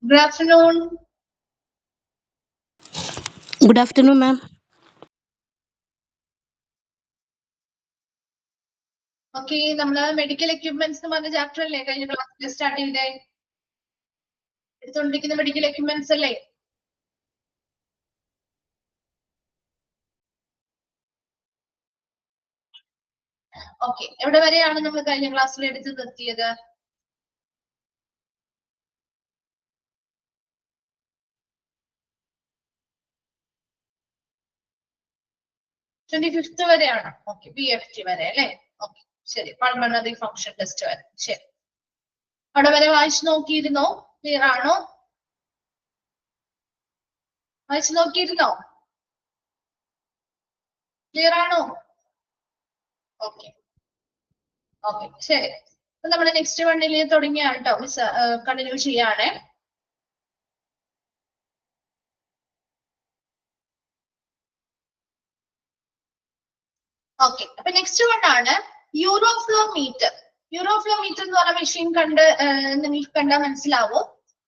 Good afternoon. Good afternoon, ma'am. Okay, നമ്മള് medical equipments എന്ന് പറഞ്ഞ ചാപ്റ്റർ അല്ലേ കഴിഞ്ഞ ക്ലാസ്സിൽ സ്റ്റാർട്ട് ചെയ്തേ? എടുത്തുകൊണ്ടിരിക്കുന്ന മെഡിക്കൽ എക്യുപ്മെന്റ്സ് അല്ലേ? ഓക്കെ, എവിടെ വരെയാണ് നമ്മൾ കഴിഞ്ഞ ക്ലാസ്സിൽ എടുത്ത് നിർത്തിയത്? '25th വരെയാണ്. ഓക്കെ, PFT വരെ അല്ലേ? ഓക്കെ, ശരി. പൾമണറി ഫങ്ഷൻ ടെസ്റ്റ് വരെ. ശരി, അവിടെ വരെ വായിച്ചു നോക്കിയിരുന്നോ? ക്ലിയർ ആണോ? വായിച്ചു നോക്കിയിരുന്നോ? ക്ലിയർ ആണോ? ഓക്കെ ഓക്കെ, ശരി. അപ്പൊ നമ്മുടെ നെക്സ്റ്റ് വണ്ണിൽ തുടങ്ങിയാണ് കേട്ടോ. മിസ് കണ്ടിന്യൂ ചെയ്യാണ്. ഓക്കെ, അപ്പൊ നെക്സ്റ്റ് വൺ ആണ് യൂറോഫ്ലോ മീറ്റർ. യൂറോഫ്ലോ മീറ്റർ എന്ന് പറഞ്ഞ മെഷീൻ കണ്ട് നിങ്ങൾക്ക് കണ്ടാൽ മനസ്സിലാവും.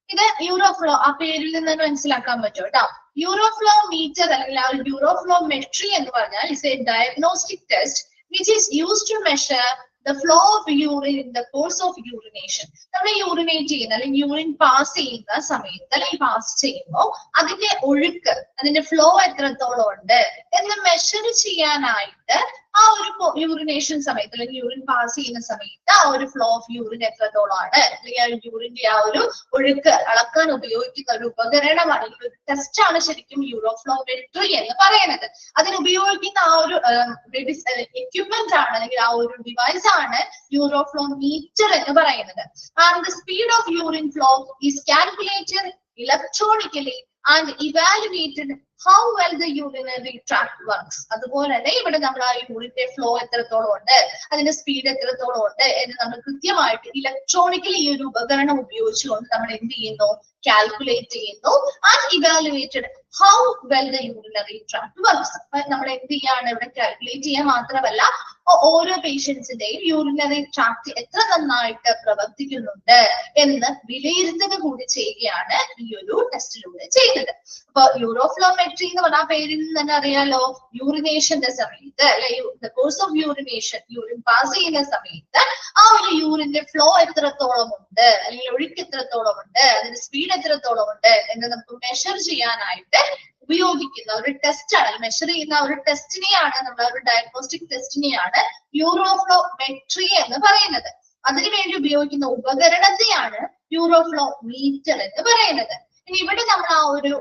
ഇത് യൂറോഫ്ലോ ആ പേരിൽ നിന്ന് തന്നെ മനസ്സിലാക്കാൻ പറ്റും കേട്ടോ. യൂറോഫ്ലോ മീറ്റർ അല്ലെങ്കിൽ ആ യൂറോഫ്ലോ മെട്രി എന്ന് പറഞ്ഞാൽ is A diagnostic test which is used to measure the flow of urine in the course of urination. നമ്മൾ യൂറിനേറ്റ് ചെയ്യുന്ന അല്ലെങ്കിൽ യൂറിൻ പാസ് ചെയ്യുന്ന സമയത്ത് അല്ലെങ്കിൽ പാസ് ചെയ്യുമ്പോൾ അതിന്റെ ഒഴുക്ക്, അതിന്റെ ഫ്ലോ എത്രത്തോളം ഉണ്ട് എന്ന് മെഷർ ചെയ്യാനായിട്ട് ആ ഒരു യൂറിനേഷൻ സമയത്ത് അല്ലെങ്കിൽ യൂറിൻ പാസ് ചെയ്യുന്ന സമയത്ത് ആ ഒരു ഫ്ലോ ഓഫ് യൂറിൻ എത്രത്തോളമാണ് അല്ലെങ്കിൽ ആ യൂറിന്റെ ആ ഒരു ഒഴുക്ക് അളക്കാൻ ഉപയോഗിക്കുന്ന ഒരു ഉപകരണമാണ്, ഒരു ടെസ്റ്റ് ആണ് ശരിക്കും യൂറോഫ്ലോമെട്രി എന്ന് പറയുന്നത്. അതിന് ഉപയോഗിക്കുന്ന ആ ഒരു എക്യുപ്മെന്റ് ആണ് അല്ലെങ്കിൽ ആ ഒരു ഡിവൈസ് ആണ് യൂറോഫ്ലോമീറ്റർ എന്ന് പറയുന്നത്. And the speed of urine flow is calculated electronically and evaluated how well the urinary tract works. അതുപോലെ തന്നെ ഇവിടെ നമ്മൾ ആ യൂറിന്റെ ഫ്ലോ എത്രത്തോളം ഉണ്ട്, അതിന്റെ സ്പീഡ് എത്രത്തോളം ഉണ്ട് എന്ന് നമ്മൾ കൃത്യമായിട്ട് ഇലക്ട്രോണിക്കലി ഈ ഒരു ഉപകരണം ഉപയോഗിച്ചുകൊണ്ട് നമ്മൾ എന്ത് ചെയ്യുന്നു, കാൽക്കുലേറ്റ് ചെയ്യുന്നു. And evaluated how well the urinary tract works. നമ്മൾ എന്ത് ചെയ്യാണ് ഇവിടെ കാൽക്കുലേറ്റ് ചെയ്യാൻ മാത്രമല്ല ഓരോ പേഷ്യൻസിന്റെയും യൂറിനറി ട്രാക്ട് എത്ര നന്നായിട്ട് പ്രവർത്തിക്കുന്നുണ്ട് എന്ന് വിലയിരുത്തുക കൂടി ചെയ്യുകയാണ് ഈ ഒരു ടെസ്റ്റിലൂടെ ചെയ്യുന്നത്. അപ്പൊ യൂറോഫ്ലോമെട്രി എന്ന് പറഞ്ഞ പേരിൽ നിന്ന് തന്നെ അറിയാലോ, യൂറിനേഷന്റെ സമയത്ത് അല്ലെ, course of urination, urine pass ചെയ്യുന്ന സമയത്ത് ആ ഒരു യൂറിന്റെ ഫ്ലോ എത്രത്തോളം ഉണ്ട് അല്ലെങ്കിൽ ഒഴുക്ക് എത്രത്തോളം ഉണ്ട്, അതിന്റെ സ്പീഡ് എത്രത്തോളം ഉണ്ട് എന്ന് നമുക്ക് മെഷർ ചെയ്യാനായിട്ട് ഉപയോഗിക്കുന്ന ഒരു ടെസ്റ്റ് ആണ്. മെഷർ ചെയ്യുന്ന ഒരു ടെസ്റ്റിനെയാണ് നമ്മൾ ഒരു ഡയഗ്നോസ്റ്റിക് ടെസ്റ്റിനെയാണ് യൂറോഫ്ലോമെട്രി എന്ന് പറയുന്നത്. അതിനുവേണ്ടി ഉപയോഗിക്കുന്ന ഉപകരണത്തെയാണ് യൂറോഫ്ലോ മീറ്റർ എന്ന് പറയുന്നത്. ഇനി ഇവിടെ നമ്മൾ ആ ഒരു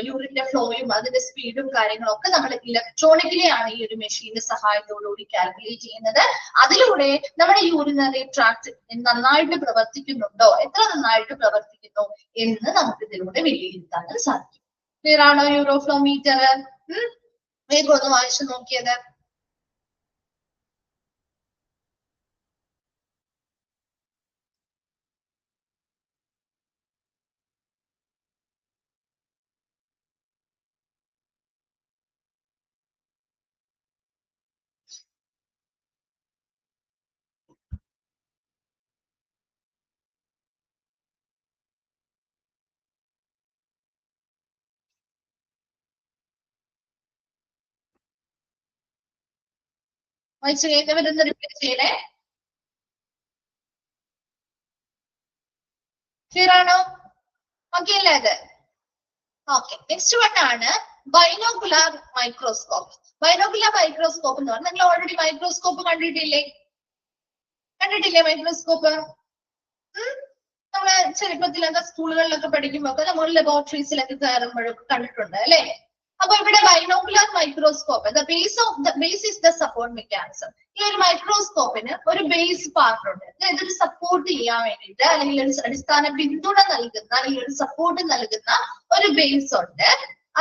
യൂറിന്റെ ഫ്ലോയും അതിന്റെ സ്പീഡും കാര്യങ്ങളും ഒക്കെ നമ്മൾ ഇലക്ട്രോണിക്കലി ആണ് ഈ ഒരു മെഷീന്റെ സഹായത്തോടുകൂടി കാൽക്കുലേറ്റ് ചെയ്യുന്നത്. അതിലൂടെ നമ്മുടെ യൂറിനറി ട്രാക്ട് നന്നായിട്ട് പ്രവർത്തിക്കുന്നുണ്ടോ, എത്ര നന്നായിട്ട് പ്രവർത്തിക്കുന്നു എന്ന് നമുക്ക് ഇതിലൂടെ വിലയിരുത്താൻ സാധിക്കും. ക്ലിയർ ആണോ യൂറോഫ്ലോമീറ്റർ? വേഗം ഒന്ന് വായിച്ചു നോക്കിയത്. വായിച്ചു കഴിഞ്ഞവരൊന്ന് റിപ്പീറ്റ് ചെയ്യണേ. ക്ലിയർ ആണോ? ഓക്കെ അല്ലേ അത്? ഓക്കെ, നെക്സ്റ്റ് വൺ ആണ് ബൈനോക്കുലാർ മൈക്രോസ്കോപ്പ്. ബൈനോക്കുലാർ മൈക്രോസ്കോപ്പ് എന്ന് പറഞ്ഞാൽ നിങ്ങൾ ഓൾറെഡി മൈക്രോസ്കോപ്പ് കണ്ടിട്ടില്ലേ? മൈക്രോസ്കോപ്പ് നമ്മള് ചെറുപ്പത്തിലൊക്കെ സ്കൂളുകളിലൊക്കെ പഠിക്കുമ്പോ ഒക്കെ നമ്മൾ ലബോറട്ടറീസിലൊക്കെ കയറുമ്പോഴൊക്കെ കണ്ടിട്ടുണ്ട് അല്ലെ? അപ്പൊ ഇവിടെ binocular microscope base is the support mechanism. ഈ ഒരു മൈക്രോസ്കോപ്പിന് ഒരു ബേസ് പാർട്ട് ഉണ്ട്. ഇതൊരു സപ്പോർട്ട് ചെയ്യാൻ വേണ്ടിയിട്ട് അല്ലെങ്കിൽ ഒരു അടിസ്ഥാന പിന്തുണ നൽകുന്ന അല്ലെങ്കിൽ ഒരു സപ്പോർട്ട് നൽകുന്ന ഒരു ബേസ് ഉണ്ട്.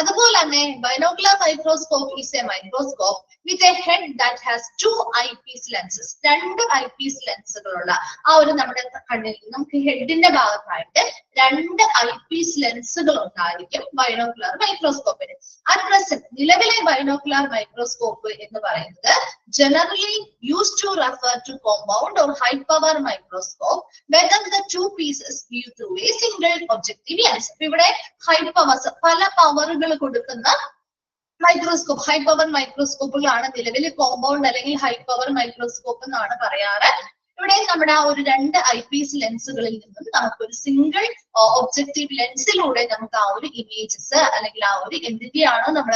അതുപോലെ തന്നെ binocular microscope is a microscope with a head that has 2 eyepiece lenses. 2 eyepiece ലെൻസുകളുള്ള ആ ഒരു നമ്മുടെ കണ്ണിൽ നമുക്ക് ഹെഡിന്റെ ഭാഗത്തായിട്ട് 2 ഐപീസ് ലെൻസുകൾ ഉണ്ടായിരിക്കും ബൈനോക്കുലർ മൈക്രോസ്കോപ്പിന്. അറ്റ് പ്രസന്റ് നിലവിലെ ബൈനോക്കുലർ മൈക്രോസ്കോപ്പ് എന്ന് പറയുന്നത് generally used to refer to compound or high power microscope whether the two pieces view through a single objective lens. ഇവിടെ ഹൈ പവേഴ്സ് പല പവറുകൾ കൊടുക്കുന്ന മൈക്രോസ്കോപ്പ് ഹൈ പവർ മൈക്രോസ്കോപ്പുകളാണ് നിലവിൽ compound അല്ലെങ്കിൽ high power microscope എന്നാണ് പറയാറ്. ഇവിടെ നമ്മുടെ ആ ഒരു 2 ഐപീസ് ലെൻസുകളിൽ നിന്നും നമുക്കൊരു സിംഗിൾ ഒബ്ജക്റ്റീവ് ലെൻസിലൂടെ നമുക്ക് ആ ഒരു ഇമേജസ് അല്ലെങ്കിൽ ആ ഒരു എന്തിന്റെയാണോ നമ്മൾ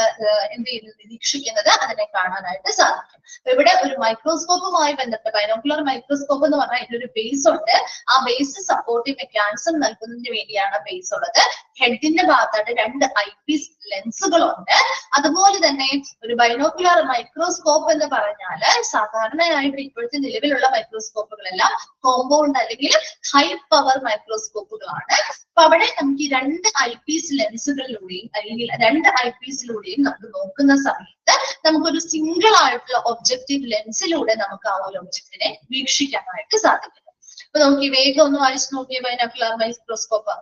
എന്ത് ചെയ്യുന്നത് നിരീക്ഷിക്കുന്നത് അതിനെ കാണാനായിട്ട് സാധിക്കും. ഇവിടെ ഒരു മൈക്രോസ്കോപ്പുമായി ബന്ധപ്പെട്ട് ബൈനോക്കുലർ മൈക്രോസ്കോപ്പ് എന്ന് പറഞ്ഞാൽ ഇതിനൊരു ബേസ് ഉണ്ട്. ആ ബേസ് സപ്പോർട്ടീവ് മെക്കാനിസം നൽകുന്നതിന് വേണ്ടിയാണ് ബേസ് ഉള്ളത്. ഹെഡിന്റെ ഭാഗത്തായിട്ട് 2 ഐപീസ് ലെൻസുകളുണ്ട്. അതുപോലെ തന്നെ ഒരു ബൈനോക്കുലർ മൈക്രോസ്കോപ്പ് എന്ന് പറഞ്ഞാല് സാധാരണയായിട്ട് ഇപ്പോഴത്തെ നിലവിലുള്ള മൈക്രോസ്കോപ്പുകളെല്ലാം കോമ്പൗണ്ട് അല്ലെങ്കിൽ ഹൈ പവർ മൈക്രോസ്കോപ്പുകളാണ്. അപ്പൊ അവിടെ നമുക്ക് ഈ 2 ഐപീസ് ലെൻസുകളിലൂടെയും അല്ലെങ്കിൽ 2 ഐപീസിലൂടെയും നമുക്ക് നോക്കുന്ന സമയത്ത് നമുക്കൊരു സിംഗിൾ ആയിട്ടുള്ള ഒബ്ജക്റ്റീവ് ലെൻസിലൂടെ നമുക്ക് ആ ഒരു ഒബ്ജക്റ്റിനെ വീക്ഷിക്കാനായിട്ട് സാധിക്കും. അപ്പൊ നമുക്ക് വേഗം ഒന്ന് വായിച്ചു നോക്കിയ ബൈനോക്കുലർ മൈക്രോസ്കോപ്പ്.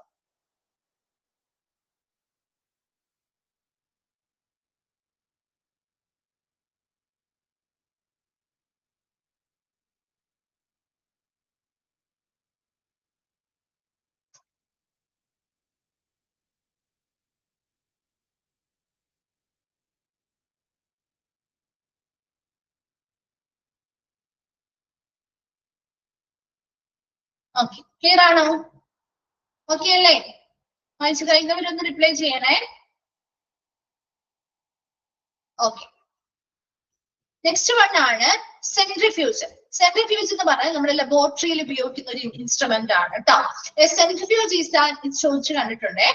ഓക്കെ, ക്ലിയർ ആണോ? ഓക്കെ അല്ലേ? വായിച്ചു കഴിഞ്ഞവരൊന്ന് റിപ്ലൈ ചെയ്യണേ. ഓക്കെ, നെക്സ്റ്റ് വൺ ആണ് സെൻട്രിഫ്യൂജ്. സെൻട്രിഫ്യൂജ് എന്ന് പറഞ്ഞാൽ നമ്മുടെ ലബോറട്ടറിയിൽ ഉപയോഗിക്കുന്ന ഒരു ഇൻസ്ട്രുമെന്റ് ആണ് കേട്ടോ. സെൻട്രിഫ്യൂജ് ഈസ് ചോദിച്ചു കണ്ടിട്ടുണ്ട്.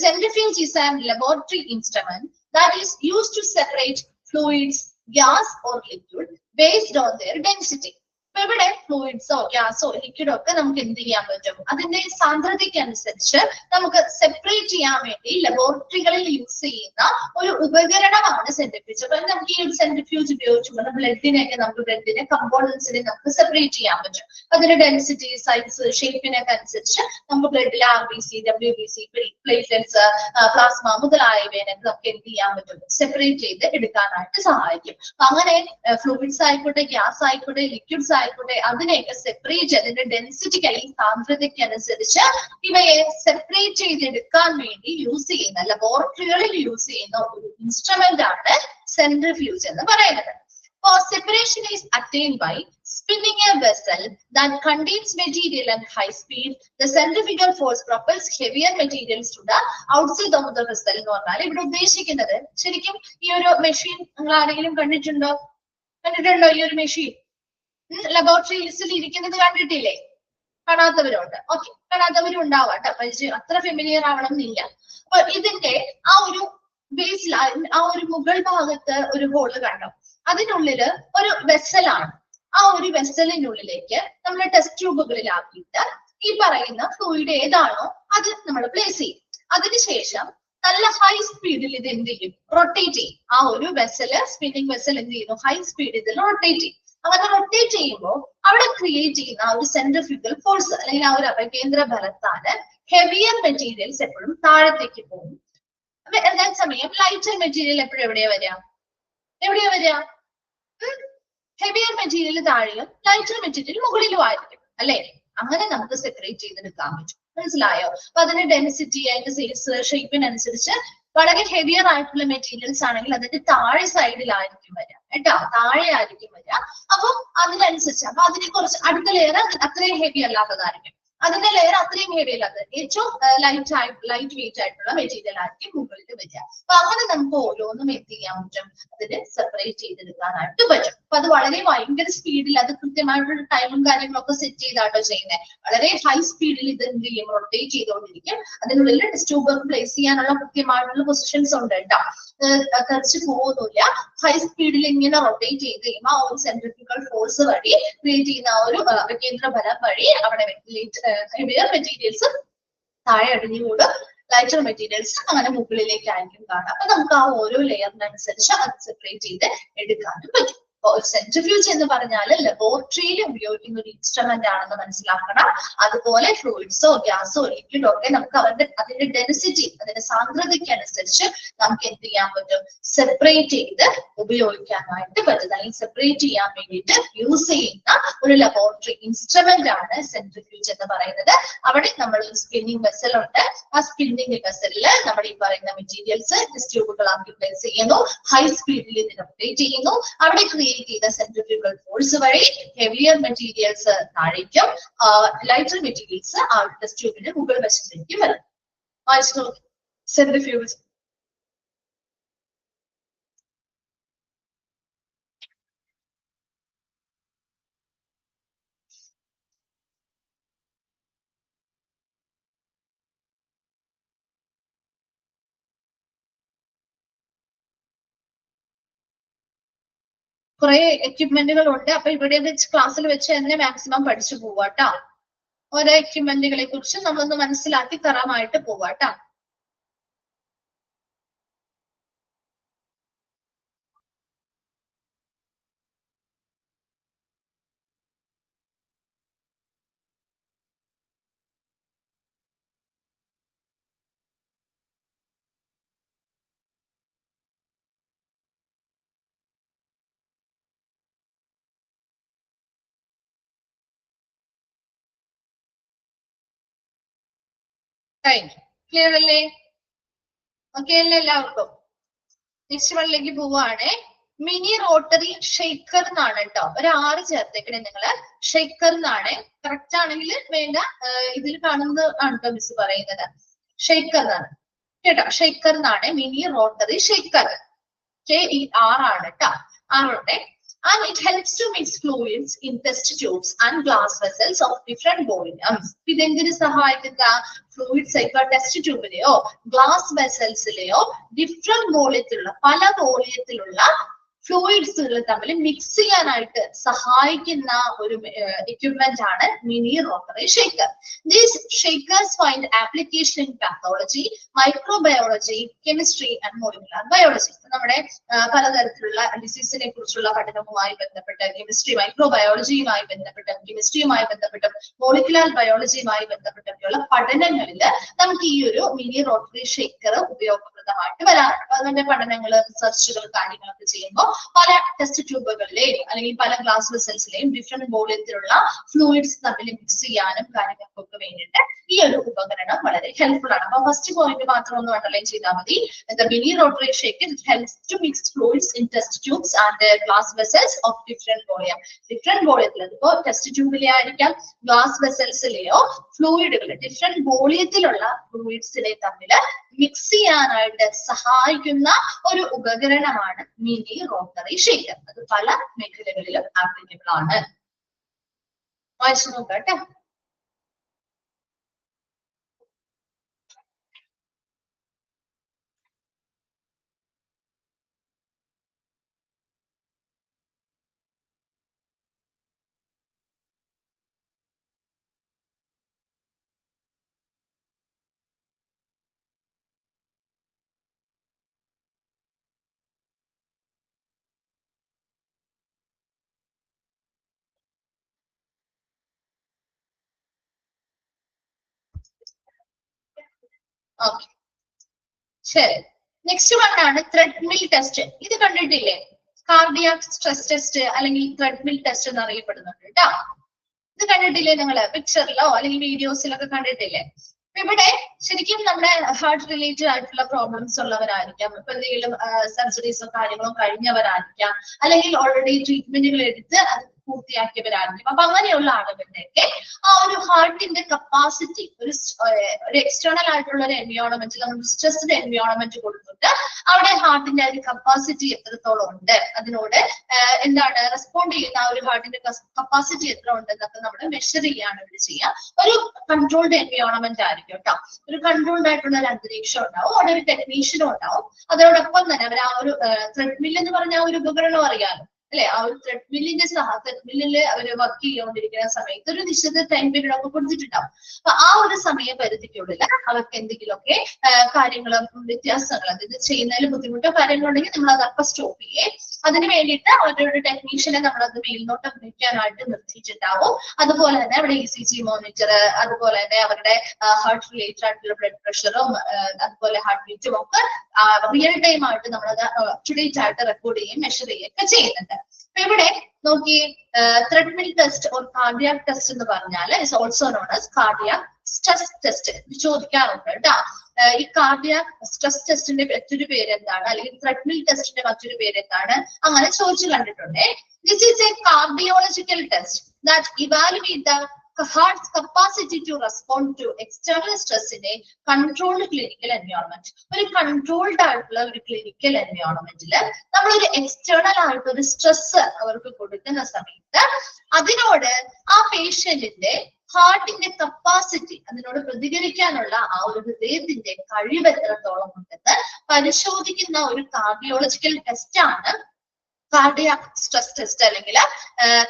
Centrifuge is an laboratory instrument that is used to separate fluids, gas or liquid based on their density. അപ്പൊ ഇവിടെ ഫ്ലൂയിഡ്സോ ഗ്യാസോ ലിക്വിഡോ ഒക്കെ നമുക്ക് എന്ത് ചെയ്യാൻ പറ്റും, അതിന്റെ സാന്ദ്രതയ്ക്ക് അനുസരിച്ച് നമുക്ക് സെപ്പറേറ്റ് ചെയ്യാൻ വേണ്ടി ലബോറട്ടറികളിൽ യൂസ് ചെയ്യുന്ന ഒരു ഉപകരണമാണ് സെൻട്രിഫ്യൂജ്. അപ്പൊ നമുക്ക് ഈ ഒരു സെൻട്രിഫ്യൂജ് ഉപയോഗിച്ചുകൊണ്ട് ബ്ലഡിനെയൊക്കെ നമുക്ക് ബ്ലഡിന്റെ കമ്പോണൻസിനെ നമുക്ക് സെപ്പറേറ്റ് ചെയ്യാൻ പറ്റും. അതിന്റെ ഡെൻസിറ്റി, സൈസ്, ഷേപ്പിനൊക്കെ അനുസരിച്ച് നമുക്ക് ബ്ലഡിലെ RBC, WBC, പ്ലേറ്റ്ലെറ്റ്സ്, പ്ലാസ്മ മുതലായവയെ നമുക്ക് എന്ത് ചെയ്യാൻ പറ്റും, സെപ്പറേറ്റ് ചെയ്ത് എടുക്കാനായിട്ട് സഹായിക്കും. അപ്പൊ അങ്ങനെ ഫ്ലൂയിഡ്സ് ആയിക്കോട്ടെ, ഗ്യാസ് ആയിക്കോട്ടെ, ലിക്വിഡ്സ് ആയിക്കോട്ടെ, അതിനെയൊക്കെ സെപ്പറേറ്റ് അതിന്റെ ഡെൻസിറ്റിക്ക് അല്ലെങ്കിൽ സാന്ദ്രതയ്ക്ക് അനുസരിച്ച് ഇവയെ സെപ്പറേറ്റ് ചെയ്തെടുക്കാൻ വേണ്ടി യൂസ് ചെയ്യുന്ന ലബോറട്ടറികളിൽ യൂസ് ചെയ്യുന്ന ഒരു ഇൻസ്ട്രുമെന്റ് ആണ് സെൻട്രിഫ്യൂജ് എന്ന് പറയുന്നത്. For separation is attained by spinning a vessel that contains material at high speed. The centrifugal force propels heavier materials to the outside of the vessel എന്ന് പറഞ്ഞാൽ ഇവിടെ ഉദ്ദേശിക്കുന്നത് ശരിക്കും ഈ ഒരു മെഷീൻ നിങ്ങൾ ആരെങ്കിലും കണ്ടിട്ടുണ്ടോ ഈ ഒരു മെഷീൻ ലബോറട്ടറിയിൽ ഇരിക്കുന്നത് കണ്ടിട്ടില്ലേ? കാണാത്തവരുണ്ട്. ഓക്കെ, കാണാത്തവരും ഉണ്ടാവാം കേട്ടോ, പരിചയം അത്ര ഫെമിലിയർ ആവണം എന്നില്ല. അപ്പൊ ഇതിന്റെ ആ ഒരു ബേസിൽ ആ ഒരു മുകൾ ഭാഗത്ത് ഒരു ഹോള് കണ്ടോ, അതിനുള്ളില് ഒരു വെസലാണ്. ആ ഒരു വെസലിനുള്ളിലേക്ക് നമ്മൾ ടെസ്റ്റ് ട്യൂബുകളിലാക്കിയിട്ട് ഈ പറയുന്ന ഫ്ലൂയിഡ് ഏതാണോ അത് നമ്മൾ പ്ലേസ് ചെയ്യും. അതിനുശേഷം നല്ല ഹൈ സ്പീഡിൽ ഇത് എന്ത് ചെയ്യും, റൊട്ടേറ്റ് ചെയ്യും. ആ ഒരു വെസല്, സ്പിന്നിങ് വെസൽ എന്ത് ചെയ്യുന്നു, ഹൈ സ്പീഡ് ഇതിൽ റൊട്ടേറ്റ് ചെയ്യും. അങ്ങനെ റൊട്ടേറ്റ് ചെയ്യുമ്പോൾ അവിടെ ക്രിയേറ്റ് ചെയ്യുന്ന ആ ഒരു സെൻട്രിഫ്യൂഗൽ ഫോഴ്സ് അല്ലെങ്കിൽ ആ ഒരു അപകേന്ദ്ര ബലത്താല് ഹെവിയർ മെറ്റീരിയൽസ് എപ്പോഴും താഴത്തേക്ക് പോകും. അതേ സമയം ലൈറ്റർ മെറ്റീരിയൽ എപ്പോഴും എവിടെയാ വരിക? ഹെവിയർ മെറ്റീരിയൽ താഴെയും ലൈറ്റർ മെറ്റീരിയൽ മുകളിലും ആയിരിക്കും അല്ലെ? അങ്ങനെ നമുക്ക് സെപ്പറേറ്റ് ചെയ്തെടുക്കാൻ പറ്റും. മനസ്സിലായോ? അപ്പൊ അതിന്റെ ഡെൻസിറ്റി, അതിന്റെ സൈസ്, ഷേപ്പിനനുസരിച്ച് വളരെ ഹെവിയർ ആയിട്ടുള്ള മെറ്റീരിയൽസ് ആണെങ്കിൽ അതിന്റെ താഴെ സൈഡിലായിരിക്കും വരിക കേട്ടോ, താഴെ ആയിരിക്കും വരിക. അപ്പൊ അതിനനുസരിച്ച് അപ്പൊ അതിനെ കുറച്ച് അടുത്ത ലെയർ അത്രയും ഹെവി അല്ലാത്തതായിരിക്കും, അതിന്റെ ലെയർ അത്രയും ഹെവി അല്ലാത്തത് ഏറ്റവും ലൈറ്റ് വെയിറ്റ് ആയിട്ടുള്ള മെറ്റീരിയൽ ആയിരിക്കും മുകളിൽ വരിക. അപ്പൊ അങ്ങനെ നമുക്ക് ഓരോന്നും എന്ത് ചെയ്യാൻ പറ്റും, അതിന് സെപ്പറേറ്റ് ചെയ്തെടുക്കാനായിട്ട് പറ്റും. അപ്പൊ അത് വളരെ ഭയങ്കര സ്പീഡിൽ അത് കൃത്യമായിട്ടുള്ള ടൈമും കാര്യങ്ങളൊക്കെ സെറ്റ് ചെയ്താട്ടോ ചെയ്യുന്നത്. വളരെ ഹൈ സ്പീഡിൽ ഇത് എന്ത് ചെയ്യും, റൊട്ടേറ്റ് ചെയ്തുകൊണ്ടിരിക്കും. അതിനുള്ളിൽ ടെസ്റ്റ് ട്യൂബർ പ്ലേസ് ചെയ്യാനുള്ള കൃത്യമായിട്ടുള്ള പൊസിഷൻസ് ഉണ്ട് കേട്ടോ, തെറിച്ച് പോകുന്നില്ല. ഹൈ സ്പീഡിൽ ഇങ്ങനെ റൊട്ടേറ്റ് ചെയ്ത് കഴിയുമ്പോൾ ആ ഒരു സെൻട്രിഫ്യൂഗൽ ഫോഴ്സ് വഴി ക്രിയേറ്റ് ചെയ്യുന്ന ആ ഒരു അപകേന്ദ്ര ബലം വഴി അവിടെ ഹെവിയർ മെറ്റീരിയൽസ് താഴെ അടിഞ്ഞുകൂടും. ലൈറ്റർ മെറ്റീരിയൽസ് അങ്ങനെ മുകളിലേക്കായിരിക്കും കാണുക. അപ്പൊ നമുക്ക് ആ ഓരോ ലെയറിനനുസരിച്ച് അത് സെപ്പറേറ്റ് ചെയ്ത് എടുക്കാനും പറ്റും. സെൻട്രിഫ്യൂജ് എന്ന് പറഞ്ഞാൽ ലബോറട്ടറിയിൽ ഉപയോഗിക്കുന്ന ഒരു ഇൻസ്ട്രുമെന്റ് ആണെന്ന് മനസ്സിലാക്കണം. അതുപോലെ ഫ്ലൂയിഡ്സോ ഗ്യാസോ ലിക്വിഡോ ഒക്കെ നമുക്ക് അതിന്റെ ഡെൻസിറ്റി, അതിന്റെ സാന്ദ്രതയ്ക്ക് അനുസരിച്ച് നമുക്ക് എന്ത് ചെയ്യാൻ പറ്റും, സെപ്പറേറ്റ് ചെയ്ത് ഉപയോഗിക്കാനായിട്ട് പറ്റും. അല്ലെങ്കിൽ സെപ്പറേറ്റ് ചെയ്യാൻ വേണ്ടിയിട്ട് യൂസ് ചെയ്യുന്ന ഒരു ലബോറട്ടറി ഇൻസ്ട്രുമെന്റ് ആണ് സെൻട്രിഫ്യൂജ് എന്ന് പറയുന്നത്. അവിടെ നമ്മൾ ഒരു സ്പിന്നിങ് വെസൽ ഉണ്ട്. ആ സ്പിന്നിങ് വെസലിൽ നമ്മൾ ഈ പറയുന്ന മെറ്റീരിയൽസ് ട്യൂബുകളാക്കി പ്ലേസ് ചെയ്യുന്നു. ഹൈ സ്പീഡിൽ ഇതിനെ റൊട്ടേറ്റ് ചെയ്യുന്നു. അവിടെ ചെയ്ത സെൻട്രിഫ്യൂഗൽ ഫോഴ്സ് വഴി ഹെവിയർ മെറ്റീരിയൽസ് താഴേക്കും ലൈറ്റർ മെറ്റീരിയൽസ് ആ ടെസ്റ്റ് ട്യൂബിന്റെ മുകൾ വശത്തേക്ക് വരും. സെൻട്രിഫ്യൂഗൽ കുറെ എക്യുപ്മെന്റുകൾ ഉണ്ട്. അപ്പൊ ഇവിടെ ക്ലാസ്സിൽ വെച്ച് തന്നെ മാക്സിമം പഠിച്ചു പോവാട്ടോ. ഓരോ എക്യുപ്മെന്റുകളെ കുറിച്ച് നമ്മളൊന്ന് മനസ്സിലാക്കി തരാമായിട്ട് പോവാട്ടോ. ക്ലിയർ അല്ലേ? ഓക്കെ അല്ലേ എല്ലാവർക്കും? നെക്സ്റ്റ് വണ്ണിലേക്ക് പോവാണ്. മിനി റോട്ടറി ഷെയ്ക്കർ എന്നാണ് കേട്ടോ. ഒരു 6 ചേർത്തേക്കണേ നിങ്ങള്. ഷെയ്ക്കർ എന്നാണ്. കറക്റ്റ് ആണെങ്കിൽ വേണ്ട, ഇതിൽ കാണുന്നത് ആണ് കേട്ടോ മിസ് പറയുന്നത്. ഷെയ്ക്കർ എന്നാണ് കേട്ടോ. ഷെയ്ക്കർ എന്നാണ്. Mini rotary ഷെയ്ക്കർ. KER ആണ് കേട്ടോ. ആറുണ്ട്. And it helps to mix fluids in test tubes and glass vessels of different volumes. ഇതെന്തിനു സഹായിക്കുന്ന? ഫ്ലൂയിഡ്സ് ഇപ്പൊ ടെസ്റ്റ് ട്യൂബിലെയോ ഗ്ലാസ് വെസൽസിലെയോ ഡിഫറെന്റ് വോളിയത്തിലുള്ള പല വോളിയത്തിലുള്ള ഫ്ലൂയിഡ്സുകൾ തമ്മിൽ മിക്സ് ചെയ്യാനായിട്ട് സഹായിക്കുന്ന ഒരു എക്യുപ്മെന്റ് ആണ് mini rotary Shekhar. These shakers find application in pathology, microbiology, chemistry and molecular biology. നമ്മുടെ പലതരത്തിലുള്ള ഡിസീസിനെ കുറിച്ചുള്ള പഠനവുമായി ബന്ധപ്പെട്ട് കെമിസ്ട്രി, മൈക്രോബയോളജിയുമായി ബന്ധപ്പെട്ട് കെമിസ്ട്രിയുമായി ബന്ധപ്പെട്ട് മോളിക്കുലാർ ബയോളജിയുമായി ബന്ധപ്പെട്ടൊക്കെയുള്ള പഠനങ്ങളിൽ നമുക്ക് ഈ ഒരു മിനി റോട്ടറി ഷേക്കർ ഉപയോഗപ്രദമായിട്ട് വരാറുണ്ട്. അതിന്റെ പഠനങ്ങൾ, റിസർച്ചുകൾ, കാര്യങ്ങളൊക്കെ ചെയ്യുമ്പോൾ പല ടെസ്റ്റ് ട്യൂബുകളിലെയും അല്ലെങ്കിൽ പല ഗ്ലാസ് വെസൽസിലെയും ഡിഫറെന്റ് വോളിയത്തിലുള്ള ഫ്ലൂയിഡ്സ് തമ്മിൽ മിക്സ് ചെയ്യാനും കാര്യങ്ങൾക്കൊക്കെ വേണ്ടിയിട്ട് ഈ ഒരു ഉപകരണം വളരെ ഹെൽപ്ഫുൾ ആണ്. അപ്പൊ ഫസ്റ്റ് പോയിന്റ് മാത്രം ഒന്ന് അണ്ടർലൈൻ ചെയ്താൽ മതി. The mini rotary shaker helps to mix fluids in test tubes and glass vessels of different volume. Different volume. ഇപ്പോ ടെസ്റ്റ് ട്യൂബിലെ ആയിരിക്കാം, ഗ്ലാസ് വെസൽസിലെയോ ഫ്ലൂയിഡുകൾ ഡിഫറെന്റ് വോളിയത്തിലുള്ള ഫ്ലൂയിഡ്സിനെ തമ്മിൽ മിക്സ് ചെയ്യാനായിട്ട് സഹായിക്കുന്ന ഒരു ഉപകരണമാണ് മിനി റോട്ടറി ഷേക്കർ. അത് പല മേഖലകളിലും ആപ്ലിക്കബിൾ ആണ്. വായിച്ചു നോക്കട്ടെ. ഓക്കെ, ശരി. നെക്സ്റ്റ് വൺ ആണ് ത്രെഡ്മിൽ ടെസ്റ്റ്. ഇത് കണ്ടിട്ടില്ലേ? കാർഡിയാക് സ്ട്രെസ് ടെസ്റ്റ് അല്ലെങ്കിൽ ത്രെഡ്മിൽ ടെസ്റ്റ് എന്ന് അറിയപ്പെടുന്നുണ്ട് കേട്ടോ. ഇത് കണ്ടിട്ടില്ലേ നിങ്ങള്? പിക്ചറിലോ അല്ലെങ്കിൽ വീഡിയോസിലൊക്കെ കണ്ടിട്ടില്ലേ? ഇവിടെ ശരിക്കും നമ്മുടെ ഹാർട്ട് റിലേറ്റഡ് ആയിട്ടുള്ള പ്രോബ്ലംസ് ഉള്ളവരായിരിക്കാം, ഇപ്പൊ എന്തെങ്കിലും സർജറീസോ കാര്യങ്ങളോ കഴിഞ്ഞവരായിരിക്കാം, അല്ലെങ്കിൽ ഓൾറെഡി ട്രീറ്റ്മെന്റുകൾ എടുത്ത് അത് പൂർത്തിയാക്കിയവരായിരിക്കും. അപ്പൊ അങ്ങനെയുള്ള ആളുകളുടെയൊക്കെ ആ ഒരു ഹാർട്ടിന്റെ കപ്പാസിറ്റി ഒരു എക്സ്റ്റേണൽ ആയിട്ടുള്ള ഒരു എൻവയോൺമെന്റിൽ നമ്മൾ സ്ട്രെസ്ഡ് എൻവയോൺമെന്റ് കൊടുത്തിട്ട് അവിടെ ഹാർട്ടിന്റെ ഒരു കപ്പാസിറ്റി എത്രത്തോളം ഉണ്ട്, അതിനോട് എന്താണ് റെസ്പോണ്ട് ചെയ്യുന്ന ആ ഒരു ഹാർട്ടിന്റെ കപ്പാസിറ്റി എത്ര ഉണ്ടെന്നൊക്കെ നമ്മൾ മെഷർ ചെയ്യാണ് ഇവിടെ ചെയ്യാം. ഒരു കൺട്രോൾഡ് എൻവയോൺമെന്റ് ആയിരിക്കും കേട്ടോ. ഒരു കൺട്രോൾഡ് ആയിട്ടുള്ള ഒരു അന്തരീക്ഷം ഉണ്ടാവും, അവിടെ ഒരു ടെക്നീഷ്യനും ഉണ്ടാവും. അതോടൊപ്പം തന്നെ അവർ ആ ഒരു ത്രെഡ്മിൽ എന്ന് പറഞ്ഞ ആ ഒരു ഉപകരണം അറിയാലോ, അല്ലെ, ആ ഒരു ത്രെഡ്മില്ലില് അവര് വർക്ക് ചെയ്തുകൊണ്ടിരിക്കുന്ന സമയത്ത് ഒരു നിശ്ചിത ടൈം പീരീഡ് ഒക്കെ കൊടുത്തിട്ടുണ്ടാവും. അപ്പൊ ആ ഒരു സമയപരിധിക്കുള്ളിൽ അവർക്ക് എന്തെങ്കിലുമൊക്കെ കാര്യങ്ങളും വ്യത്യാസങ്ങൾ, അതായത് ചെയ്യുന്നതിൽ ബുദ്ധിമുട്ടോ കാര്യങ്ങളുണ്ടെങ്കിൽ നമ്മൾ അതപ്പം സ്റ്റോപ്പ് ചെയ്യേ. അതിന് വേണ്ടിയിട്ട് അവരുടെ ടെക്നീഷ്യനെ നമ്മളത് മേൽനോട്ടം വയ്ക്കാനായിട്ട് നിർത്തിയിട്ടുണ്ടാവും. അതുപോലെ തന്നെ അവിടെ ECG മോണിറ്റർ, അതുപോലെ തന്നെ അവരുടെ ഹാർട്ട് റിലേറ്റഡ് ആയിട്ടുള്ള ബ്ലഡ് പ്രഷറും അതുപോലെ ഹാർട്ട് ബീറ്റും ഒക്കെ റിയൽ ടൈം ആയിട്ട് നമ്മളത് അപ് ടു ഡേറ്റ് ആയിട്ട് റെക്കോർഡ് ചെയ്യുകയും മെഷർ ചെയ്യുകയൊക്കെ ചെയ്യുന്നുണ്ട്. അപ്പൊ ഇവിടെ നോക്കി, treadmill test or cardiac test എന്ന് പറഞ്ഞാൽ is also known as cardiac stress test ചോദിക്കാറുണ്ട് കേട്ടോ. ഈ കാർഡിയാക് സ്ട്രെസ് ടെസ്റ്റിന്റെ മറ്റൊരു പേര് എന്താണ്, അല്ലെങ്കിൽ ത്രെഡ്മിൽ ടെസ്റ്റിന്റെ മറ്റൊരു പേര് എന്താണ്, അങ്ങനെ ചോദിച്ചു കണ്ടിട്ടുണ്ട്. This is A cardiological test that evaluate the heart's capacity to respond to external stress in a controlled clinical environment. ഒരു കൺട്രോൾഡ് ആയിട്ടുള്ള ഒരു ക്ലിനിക്കൽ എൻവയോൺമെന്റിൽ നമ്മളൊരു എക്സ്റ്റേണൽ ആയിട്ട് ഒരു സ്ട്രെസ് അവർക്ക് കൊടുക്കുന്ന സമയത്ത് അതിനോട് ആ പേഷ്യന്റിന്റെ ഹാർട്ടിന്റെ കപ്പാസിറ്റി, അതിനോട് പ്രതികരിക്കാനുള്ള ആ ഒരു ഹൃദയത്തിന്റെ കഴിവ് എത്രത്തോളം ഉണ്ടെന്ന് പരിശോധിക്കുന്ന ഒരു കാർഡിയോളജിക്കൽ ടെസ്റ്റ് ആണ് കാർഡിയാക് സ്ട്രെസ് ടെസ്റ്റ് അല്ലെങ്കിൽ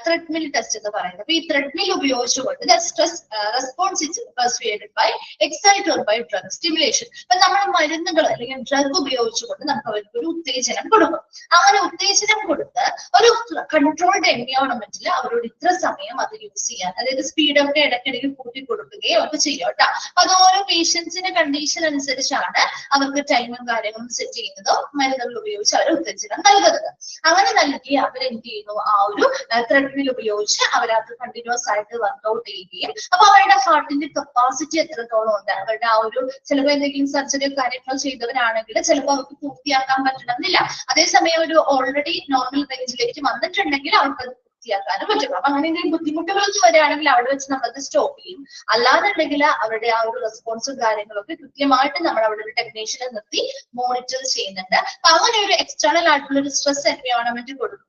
ത്രെഡ്മിൽ ടെസ്റ്റ് എന്ന് പറയുന്നത്. അപ്പൊ ഈ ത്രെഡ്മിൽ ഉപയോഗിച്ചുകൊണ്ട് stress response is persuaded by excite or by drug stimulation. അപ്പൊ നമ്മൾ മരുന്നുകൾ അല്ലെങ്കിൽ ഡ്രഗ് ഉപയോഗിച്ചുകൊണ്ട് നമുക്ക് അവർക്ക് ഒരു ഉത്തേജനം കൊടുക്കും. അങ്ങനെ ഉത്തേജനം കൊടുത്ത് ഒരു കൺട്രോൾഡ് എൻവയോൺമെന്റിൽ അവരോട് ഇത്ര സമയം അത് യൂസ് ചെയ്യാൻ, അതായത് സ്പീഡൊക്കെ ഇടയ്ക്കിടയ്ക്ക് കൂട്ടി കൊടുക്കുകയോ ഒക്കെ ചെയ്യും കേട്ടോ. അപ്പൊ അത് ഓരോ പേഷ്യൻസിന്റെ കണ്ടീഷൻ അനുസരിച്ചാണ് അവർക്ക് ടൈമും കാര്യങ്ങളും സെറ്റ് ചെയ്യുന്നതോ മരുന്നുകൾ ഉപയോഗിച്ച് അവർ ഉത്തേജനം നൽകുന്നത്. അങ്ങനെ നൽകി അവരെന്ത് ചെയ്യുന്നു, ആ ഒരു ത്രെഡ്മിൽ ഉപയോഗിച്ച് അവരത് കണ്ടിന്യൂസ് ആയിട്ട് വർക്ക്ഔട്ട് ചെയ്യുകയും അപ്പൊ അവരുടെ ഹാർട്ടിന്റെ കപ്പാസിറ്റി എത്രത്തോളം ഉണ്ട്, അവരുടെ ആ ഒരു ചിലപ്പോൾ എന്തെങ്കിലും സർജറി കാര്യങ്ങൾ ചെയ്തവരാണെങ്കിൽ ചിലപ്പോൾ അവർക്ക് പൂർത്തിയാക്കാൻ പറ്റണമെന്നില്ല. അതേസമയം ഒരു ഓൾറെഡി നോർമൽ റേഞ്ചിലേക്ക് വന്നിട്ടുണ്ടെങ്കിൽ അവർക്ക് പൂർത്തിയാക്കാനും പറ്റും. അപ്പൊ അങ്ങനെ എന്തെങ്കിലും ബുദ്ധിമുട്ടുകളൊന്നും വരികയാണെങ്കിൽ അവിടെ വെച്ച് നമ്മളത് സ്റ്റോപ്പ് ചെയ്യും. അല്ലാന്നുണ്ടെങ്കിൽ അവരുടെ ആ ഒരു റെസ്പോൺസും കാര്യങ്ങളൊക്കെ കൃത്യമായിട്ട് നമ്മൾ അവിടെ ഒരു ടെക്നീഷ്യനെ നിർത്തി മോണിറ്റർ ചെയ്യുന്നുണ്ട്. അപ്പൊ അങ്ങനെ ഒരു എക്സ്റ്റേണൽ ആയിട്ടുള്ള ഒരു സ്ട്രെസ് എൻവയോൺമെന്റ് കൊടുക്കുമ്പോൾ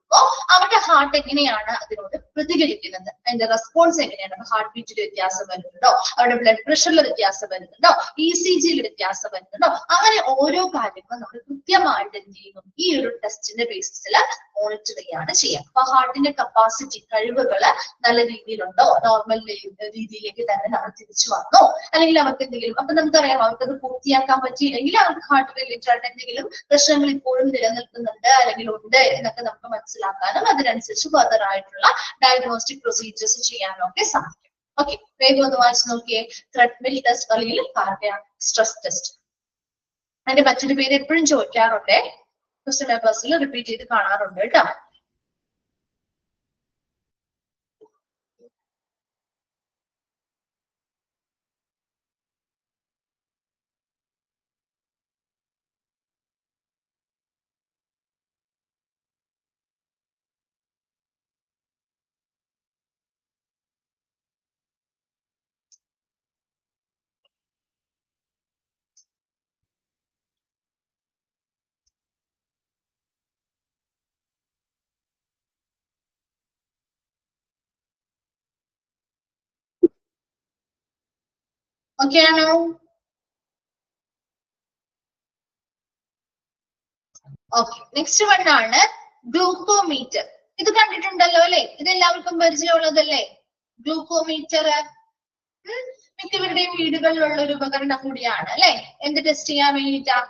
അവരുടെ ഹാർട്ട് എങ്ങനെയാണ് അതിനോട് പ്രതികരിക്കുന്നത്, അതിന്റെ റെസ്പോൺസ് എങ്ങനെയാണ്, ഹാർട്ട് ബീറ്റിൽ വ്യത്യാസം വരുന്നുണ്ടോ, അവരുടെ ബ്ലഡ് പ്രഷറിൽ വ്യത്യാസം വരുന്നുണ്ടോ, ECGയിൽ വ്യത്യാസം വരുന്നുണ്ടോ, അങ്ങനെ ഓരോ കാര്യങ്ങളും നമ്മൾ കൃത്യമായിട്ട് എന്ത് ചെയ്യുന്നു, ഈ ഒരു ടെസ്റ്റിന്റെ ബേസിസിൽ മോണിറ്റർ ചെയ്യാണ് ചെയ്യുക. അപ്പൊ ഹാർട്ടിന്റെ കപ്പാസിറ്റി, കഴിവുകൾ നല്ല രീതിയിലുണ്ടോ, നോർമൽ രീതിയിലേക്ക് തന്നെ നമ്മൾ തിരിച്ചു വന്നോ, അല്ലെങ്കിൽ അവർക്ക് എന്തെങ്കിലും, അപ്പൊ നമുക്കറിയാം അവർക്കത് പൂർത്തിയാക്കാൻ പറ്റിയില്ലെങ്കിൽ അവർക്ക് ഹാർട്ട് റിലേറ്റഡ് ആയിട്ട് എന്തെങ്കിലും പ്രശ്നങ്ങൾ ഇപ്പോഴും നിലനിൽക്കുന്നുണ്ട് അല്ലെങ്കിൽ ഉണ്ട് എന്നൊക്കെ നമുക്ക് മനസ്സിലാക്കാനും അതിനനുസരിച്ച് ഫർദർ ആയിട്ടുള്ള ഡയഗ്നോസ്റ്റിക് പ്രൊസീജിയേഴ്സ് ചെയ്യാനും ഒക്കെ സാധിക്കും. ഓക്കെ, വേഗം ഒന്ന് വായിച്ചു നോക്കിയേ. ത്രെഡ്മിൽ ടെസ്റ്റ് അല്ലെങ്കിൽ കാർഡിയാക് സ്ട്രെസ് ടെസ്റ്റ്. അതിന്റെ മറ്റൊരു പേര് എപ്പോഴും ചോദിക്കാറുണ്ട്, ക്വസ്റ്റ്യൻ പേപ്പേഴ്സിൽ റിപ്പീറ്റ് ചെയ്ത് കാണാറുണ്ട് കേട്ടോ. ഓക്കെ ആണോ? ഓക്കെ, നെക്സ്റ്റ് വൺ ആണ് ഗ്ലൂക്കോമീറ്റർ. ഇത് കണ്ടിട്ടുണ്ടല്ലോ അല്ലെ, ഇത് എല്ലാവർക്കും പരിചയമുള്ളതല്ലേ ഗ്ലൂക്കോമീറ്റർ. മിക്കവരുടെയും വീടുകളിലുള്ള ഒരു ഉപകരണം കൂടിയാണ് അല്ലെ. എന്ത് ടെസ്റ്റ് ചെയ്യാൻ വേണ്ടിയിട്ടാ,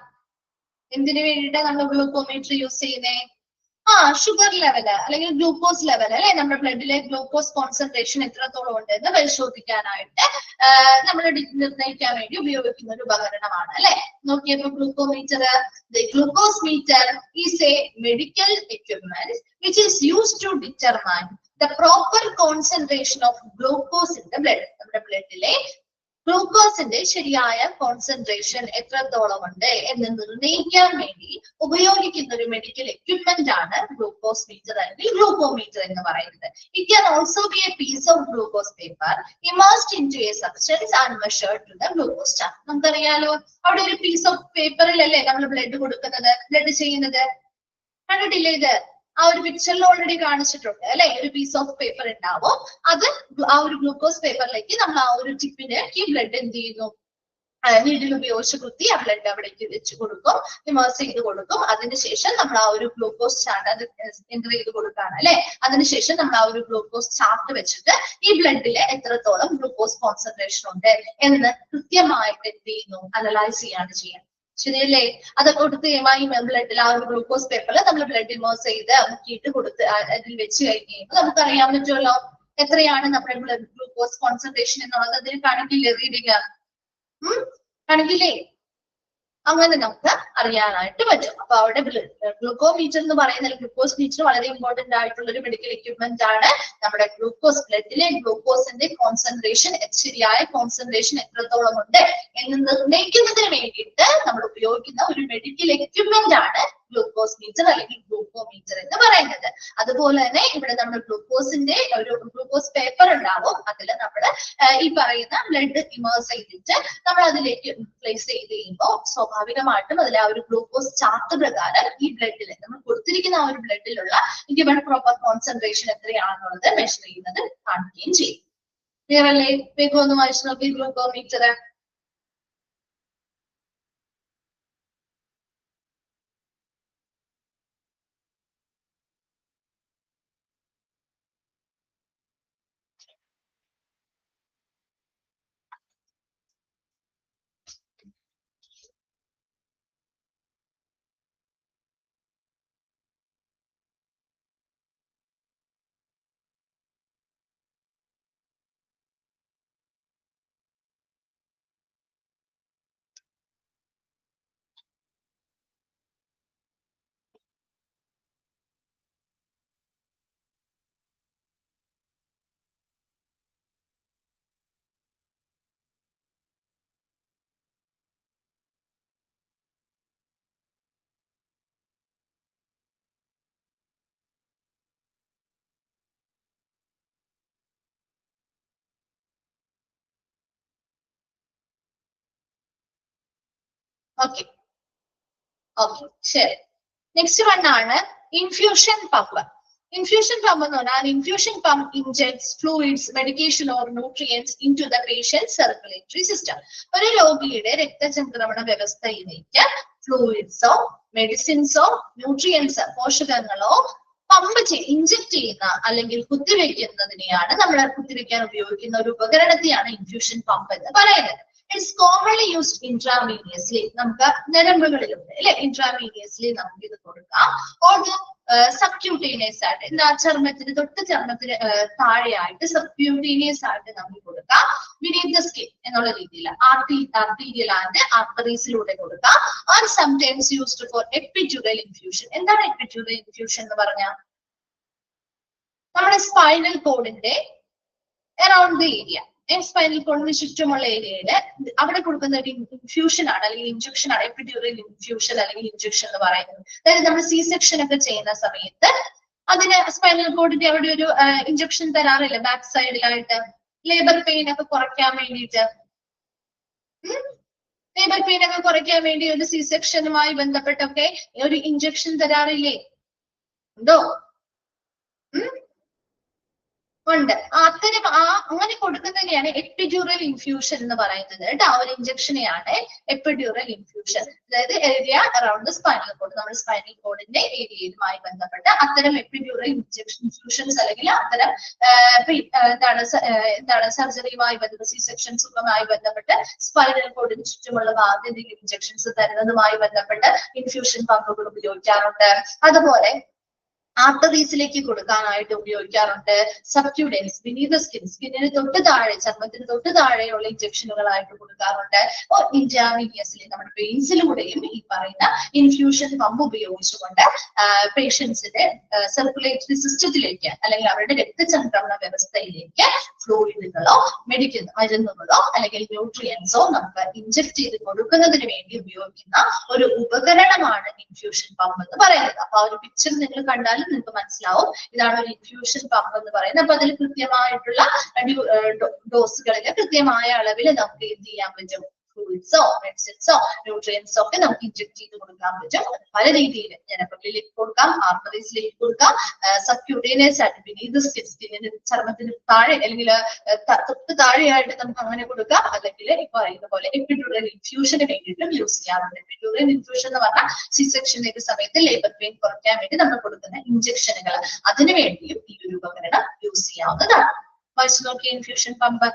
എന്തിനു വേണ്ടിയിട്ടാ നമ്മൾ ഗ്ലൂക്കോമീറ്റർ യൂസ് ചെയ്യുന്നേ? ഷുഗർ ലെവല് അല്ലെങ്കിൽ ഗ്ലൂക്കോസ് ലെവൽ അല്ലെ, നമ്മുടെ ബ്ലഡിലെ ഗ്ലൂക്കോസ് കോൺസെൻട്രേഷൻ എത്രത്തോളം ഉണ്ട് എന്ന് പരിശോധിക്കാനായിട്ട് നമ്മൾ നിർണ്ണയിക്കാൻ വേണ്ടി ഉപയോഗിക്കുന്ന ഒരു ഉപകരണമാണ് അല്ലെ. നോക്കിയപ്പോ glucometer, glucose meter is a medical equipment which is used to determine the proper concentration of glucose in the blood. നമ്മുടെ ബ്ലഡിലെ ഗ്ലൂക്കോസിന്റെ ശരിയായ കോൺസെൻട്രേഷൻ എത്രത്തോളം ഉണ്ട് എന്ന് നിർണ്ണയിക്കാൻ വേണ്ടി ഉപയോഗിക്കുന്ന ഒരു മെഡിക്കൽ എക്യുപ്മെന്റ് ആണ് ഗ്ലൂക്കോസ് മീറ്റർ അല്ലെങ്കിൽ ഗ്ലൂക്കോമീറ്റർ എന്ന് പറയുന്നത്. It can also be a piece of glucose paper immersed into a substance and measured to the glucose chart. നമുക്കറിയാലോ, അവിടെ ഒരു പീസ് ഓഫ് പേപ്പറിലല്ലേ നമ്മൾ ബ്ലഡ് കൊടുക്കുന്നത്, ബ്ലഡ് ചെയ്യുന്നത്. കണ്ടിട്ടില്ലേ ഇത്? ആ ഒരു പിക്ചറിൽ ഓൾറെഡി കാണിച്ചിട്ടുണ്ട് അല്ലെ. ഒരു പീസ് ഓഫ് പേപ്പർ ഉണ്ടാവും, അത് ആ ഒരു ഗ്ലൂക്കോസ് പേപ്പറിലേക്ക് നമ്മൾ ആ ഒരു ടിപ്പിലേക്ക് ബ്ലഡ് എന്ത് ചെയ്യുന്നു, നീഡിൽ ഉപയോഗിച്ച് കുത്തി ആ ബ്ലഡ് അവിടേക്ക് വെച്ച് കൊടുക്കും, ഇമേഴ്സ് ചെയ്ത് കൊടുക്കും. അതിനുശേഷം നമ്മൾ ആ ഒരു ഗ്ലൂക്കോസ് ചാർട്ട് അത് എൻ്റർ ചെയ്ത് കൊടുക്കുകയാണ് അല്ലെ. അതിനുശേഷം നമ്മൾ ആ ഒരു ഗ്ലൂക്കോസ് ചാർട്ട് വെച്ചിട്ട് ഈ ബ്ലഡില് എത്രത്തോളം ഗ്ലൂക്കോസ് കോൺസെൻട്രേഷൻ ഉണ്ട് എന്ന് കൃത്യമായിട്ട് എന്ത് ചെയ്യുന്നു, അനലൈസ് ചെയ്യാണ് ചെയ്യുന്നത്. ശരിയല്ലേ? അത് കൊടുത്ത് ഈ ബ്ലഡിൽ ആ ഒരു ഗ്ലൂക്കോസ് പേപ്പറിൽ നമ്മൾ ബ്ലഡ് ഇമേഴ്സ് ചെയ്ത് മുക്കിയിട്ട് കൊടുത്ത് അതിൽ വെച്ച് കഴിഞ്ഞ് കഴിയുമ്പോൾ നമുക്ക് അറിയാൻ പറ്റുമല്ലോ എത്രയാണ് നമ്മുടെ ബ്ലഡ് ഗ്ലൂക്കോസ് കോൺസെൻട്രേഷൻ എന്നുള്ളത്. അതിൽ കാണിക്കില്ലേ റീഡിങ്? കാണിക്കില്ലേ? അങ്ങനെ നമുക്ക് അറിയാനായിട്ട് പറ്റും. അപ്പൊ അവിടെ ഗ്ലൂക്കോമീറ്റർ എന്ന് പറയുന്ന ഗ്ലൂക്കോസ് മീറ്റർ വളരെ ഇമ്പോർട്ടന്റ് ആയിട്ടുള്ള ഒരു മെഡിക്കൽ എക്യുപ്മെന്റ് ആണ്. നമ്മുടെ ഗ്ലൂക്കോസ് ബ്ലഡിലെ ഗ്ലൂക്കോസിന്റെ കോൺസെൻട്രേഷൻ, ശരിയായ കോൺസെൻട്രേഷൻ എത്രത്തോളം ഉണ്ട് എന്ന് നിർണ്ണയിക്കുന്നതിന് വേണ്ടിയിട്ട് നമ്മൾ ഉപയോഗിക്കുന്ന ഒരു മെഡിക്കൽ എക്യുപ്മെന്റ് ആണ് ഗ്ലൂക്കോസ് മീറ്റർ അല്ലെങ്കിൽ ഗ്ലൂക്കോമീറ്റർ എന്ന് പറയുന്നത്. അതുപോലെ തന്നെ ഇവിടെ നമ്മൾ ഗ്ലൂക്കോസിന്റെ ഒരു ഗ്ലൂക്കോസ് പേപ്പർ ഉണ്ടാവും. അതിൽ നമ്മൾ ഈ പറയുന്ന ബ്ലഡ് ഇമേഴ്സ് ചെയ്തിട്ട് നമ്മൾ അതിലേക്ക് പ്ലേസ് ചെയ്ത് കഴിയുമ്പോൾ സ്വാഭാവികമായിട്ടും അതിൽ ആ ഒരു ഗ്ലൂക്കോസ് ചാർട്ട് പ്രകാരം ഈ ബ്ലഡിൽ നമ്മൾ കൊടുത്തിരിക്കുന്ന ആ ഒരു ബ്ലഡിലുള്ള ഗിവൺ പ്രോപ്പർ കോൺസെൻട്രേഷൻ എത്രയാണെന്നുള്ളത് മെഷർ ചെയ്യുന്നത് കാണിക്കുകയും ചെയ്യും. ക്ലിയർ അല്ലേ? വേഗം ഒന്ന് വായിച്ചു നോക്കി ഗ്ലൂക്കോമീറ്റർ. ഓക്കെ ഓക്കെ ശരി. നെക്സ്റ്റ് വൺ ആണ് ഇൻഫ്യൂഷൻ പമ്പ്. ഇൻഫ്യൂഷൻ പമ്പ് എന്ന് പറഞ്ഞാൽ infusion pump injects fluids, medication or nutrients into the patient circulatory system. ഒരു രോഗിയുടെ രക്തചംക്രമണ വ്യവസ്ഥയിലേക്ക് ഫ്ലൂയിഡ്സോ മെഡിസിൻസോ ന്യൂട്രിയൻസ് പോഷകങ്ങളോ പമ്പ് ഇൻജെക്ട് ചെയ്യുന്ന അല്ലെങ്കിൽ കുത്തിവെക്കുന്നതിനെയാണ് നമ്മൾ കുത്തിവെക്കാൻ ഉപയോഗിക്കുന്ന ഒരു ഉപകരണത്തെയാണ് ഇൻഫ്യൂഷൻ പമ്പ് എന്ന് പറയുന്നത്. It's commonly used intravenously. നമുക്ക് ഞരമ്പുകളിലുണ്ട് അല്ലെ, ഇൻട്രാവീനിയസ്ലി നമുക്ക് ഇത് കൊടുക്കാം. ഓർ സബ്ക്യൂട്ടേനിയസ് ആയിട്ട് എന്താ ചർമ്മത്തിന് ചർമ്മത്തിന് താഴെയായിട്ട് സബ്ക്യൂട്ടേനിയസ് ആയിട്ട് നമുക്ക് കൊടുക്കാം. ബിനീത് ദ സ്കിൻ എന്നുള്ള രീതിയിൽ ആർട്ടീരിയൽ ആൻഡ് ആർട്ടറീസിലൂടെ കൊടുക്കാം. And sometimes used for epidural infusion. എന്താണ് എപ്പിഡ്യൂറൽ ഇൻഫ്യൂഷൻ എന്ന് പറഞ്ഞാൽ നമ്മുടെ സ്പൈനൽ കോഡിന്റെ അറൌണ്ട് ദ ഏരിയ, സ്പൈനൽ കോഡിന് ചുറ്റുമുള്ള ഏരിയയില് അവിടെ കൊടുക്കുന്ന ഒരു ഇൻഫ്യൂഷൻ ആണ് അല്ലെങ്കിൽ ഇൻജക്ഷൻ ആണ് എപ്പിഡ്യൂറൽ ഇൻഫ്യൂഷൻ അല്ലെങ്കിൽ ഇൻജക്ഷൻ എന്ന് പറയുന്നത്. അതായത് നമ്മൾ സി സെക്ഷൻ ഒക്കെ ചെയ്യുന്ന സമയത്ത് അതിന് സ്പൈനൽ കോഡിന്റെ അവിടെ ഒരു ഇൻജക്ഷൻ തരാറില്ല ബാക്ക് സൈഡിലായിട്ട്, ലേബർ പെയിൻ ഒക്കെ കുറയ്ക്കാൻ വേണ്ടിയിട്ട്. ലേബർ പെയിൻ ഒക്കെ കുറയ്ക്കാൻ വേണ്ടി ഒരു സി സെക്ഷനുമായി ബന്ധപ്പെട്ടൊക്കെ ഒരു ഇൻജക്ഷൻ തരാറില്ലേ? ഉണ്ടോ? ഉണ്ട്. അത്തരം അങ്ങനെ കൊടുക്കുന്നതിനെയാണ് എപ്പിഡ്യൂറൽ ഇൻഫ്യൂഷൻ എന്ന് പറയുന്നത് കേട്ടോ. ആ ഒരു ഇൻജക്ഷനെയാണ് എപ്പിഡ്യൂറൽ ഇൻഫ്യൂഷൻ. അതായത് area around the spinal cord, നമ്മുടെ സ്പൈനൽ കോഡിന്റെ ഏരിയയുമായി ബന്ധപ്പെട്ട് അത്തരം എപ്പിഡ്യൂറൽ ഇൻഫ്യൂഷൻസ് അല്ലെങ്കിൽ അത്തരം എന്താണ് സർജറിയുമായി ബന്ധപ്പെട്ട് സി സെക്ഷൻസുമായി ബന്ധപ്പെട്ട് സ്പൈനൽ കോഡിന് ചുറ്റുമുള്ള എന്തെങ്കിലും ഇൻജക്ഷൻസ് തരുന്നതുമായി ബന്ധപ്പെട്ട് ഇൻഫ്യൂഷൻ പമ്പുകൾ ഉപയോഗിക്കാറുണ്ട്. അതുപോലെ ആർട്ടറീസിലേക്ക് കൊടുക്കാനായിട്ട് ഉപയോഗിക്കാറുണ്ട്. സബ്ക്യൂട്ടേനിയസ് ബിനീത് സ്കിൻ, സ്കിന്നിന് തൊട്ട് താഴെ ചർമ്മത്തിന് തൊട്ട് താഴെയുള്ള ഇഞ്ചക്ഷനുകളായിട്ട് കൊടുക്കാറുണ്ട്. ഇൻട്രാവീനിയസ്ലി നമ്മുടെ വെയിൻസിലൂടെയും ഈ പറയുന്ന ഇൻഫ്യൂഷൻ പമ്പ് ഉപയോഗിച്ചുകൊണ്ട് പേഷ്യൻസിന്റെ സർക്കുലേറ്ററി സിസ്റ്റത്തിലേക്ക് അല്ലെങ്കിൽ അവരുടെ രക്തചംക്രമണ വ്യവസ്ഥയിലേക്ക് ഫ്ലൂയിഡുകളോ മരുന്നുകളോ അല്ലെങ്കിൽ ന്യൂട്രിയൻസോ നമുക്ക് ഇൻജക്ട് ചെയ്ത് കൊടുക്കുന്നതിന് വേണ്ടി ഉപയോഗിക്കുന്ന ഒരു ഉപകരണമാണ് ഇൻഫ്യൂഷൻ പമ്പ് എന്ന് പറയുന്നത്. അപ്പൊ ആ ഒരു പിക്ചർ നിങ്ങൾ കണ്ടാൽ നിങ്ങൾക്ക് മനസ്സിലാവും ഇതാണ് ഒരു ഇൻഫ്യൂഷൻ പമ്പ് എന്ന് പറയുന്നത്. അപ്പൊ അതിൽ കൃത്യമായിട്ടുള്ള ഡോസുകളിൽ കൃത്യമായ അളവിൽ നമുക്ക് എന്ത് ചെയ്യാൻ പറ്റും, ഫ്ലൂയിഡ്സോ മെഡിസിൻസോ ന്യൂട്രിയൻസോ ഒക്കെ നമുക്ക് ഇൻജെക്ട് ചെയ്ത് കൊടുക്കാൻ പറ്റും. പല രീതിയിൽ ജനപ്രതിയിലേക്ക് കൊടുക്കാം, ആർട്ടറീസിലേക്ക് കൊടുക്കാം, സബ്ക്യൂട്ടേനിയസ് ആയിട്ട് beneath the skin ചർമ്മത്തിന് താഴെ അല്ലെങ്കിൽ തൊട്ട് താഴെയായിട്ട് നമുക്ക് അങ്ങനെ കൊടുക്കാം. അല്ലെങ്കിൽ ഈ പറയുന്ന പോലെ എപ്പിഡ്യൂറൽ ഇൻഫ്യൂഷന് വേണ്ടിയിട്ടും യൂസ് ചെയ്യാറുണ്ട്. എപ്പിഡ്യൂറൽ ഇൻഫ്യൂഷൻ എന്ന് പറഞ്ഞാൽ സി സെക്ഷന്റെ സമയത്ത് ലേബർ പെയിൻ കുറയ്ക്കാൻ വേണ്ടി നമ്മൾ കൊടുക്കുന്ന ഇഞ്ചക്ഷനുകൾ, അതിനു വേണ്ടിയും ഈ ഒരു ഉപകരണം യൂസ് ചെയ്യാവുന്നതാണ്. വായിച്ചു നോക്കിയ ഇൻഫ്യൂഷൻ പമ്പ്.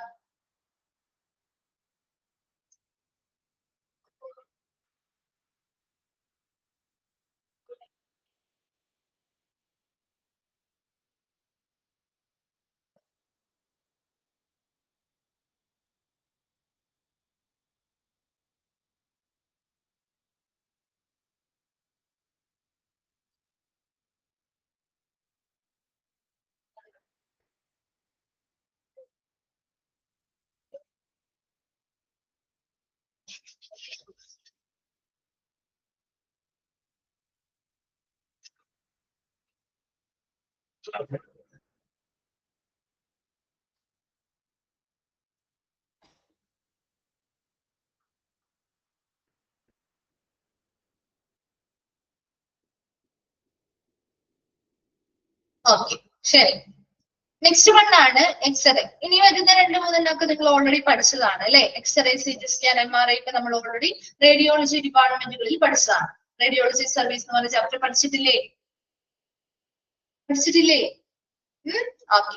ഓക്കെ, ശരി. നെക്സ്റ്റ് വൺ ആണ് എക്സ്റേ. ഇനി വരുന്ന 2-3 നിങ്ങൾ ഓൾറെഡി പഠിച്ചതാണ് അല്ലെ. എക്സ്റേ, സിടി സ്കാൻ, MRI ഒക്കെ നമ്മൾ ഓൾറെഡി റേഡിയോളജി ഡിപ്പാർട്ട്മെന്റുകളിൽ പഠിച്ചതാണ്. റേഡിയോളജി സർവീസ് എന്ന് പറഞ്ഞ ചാപ്റ്റർ പഠിച്ചിട്ടില്ലേ? ഓക്കെ,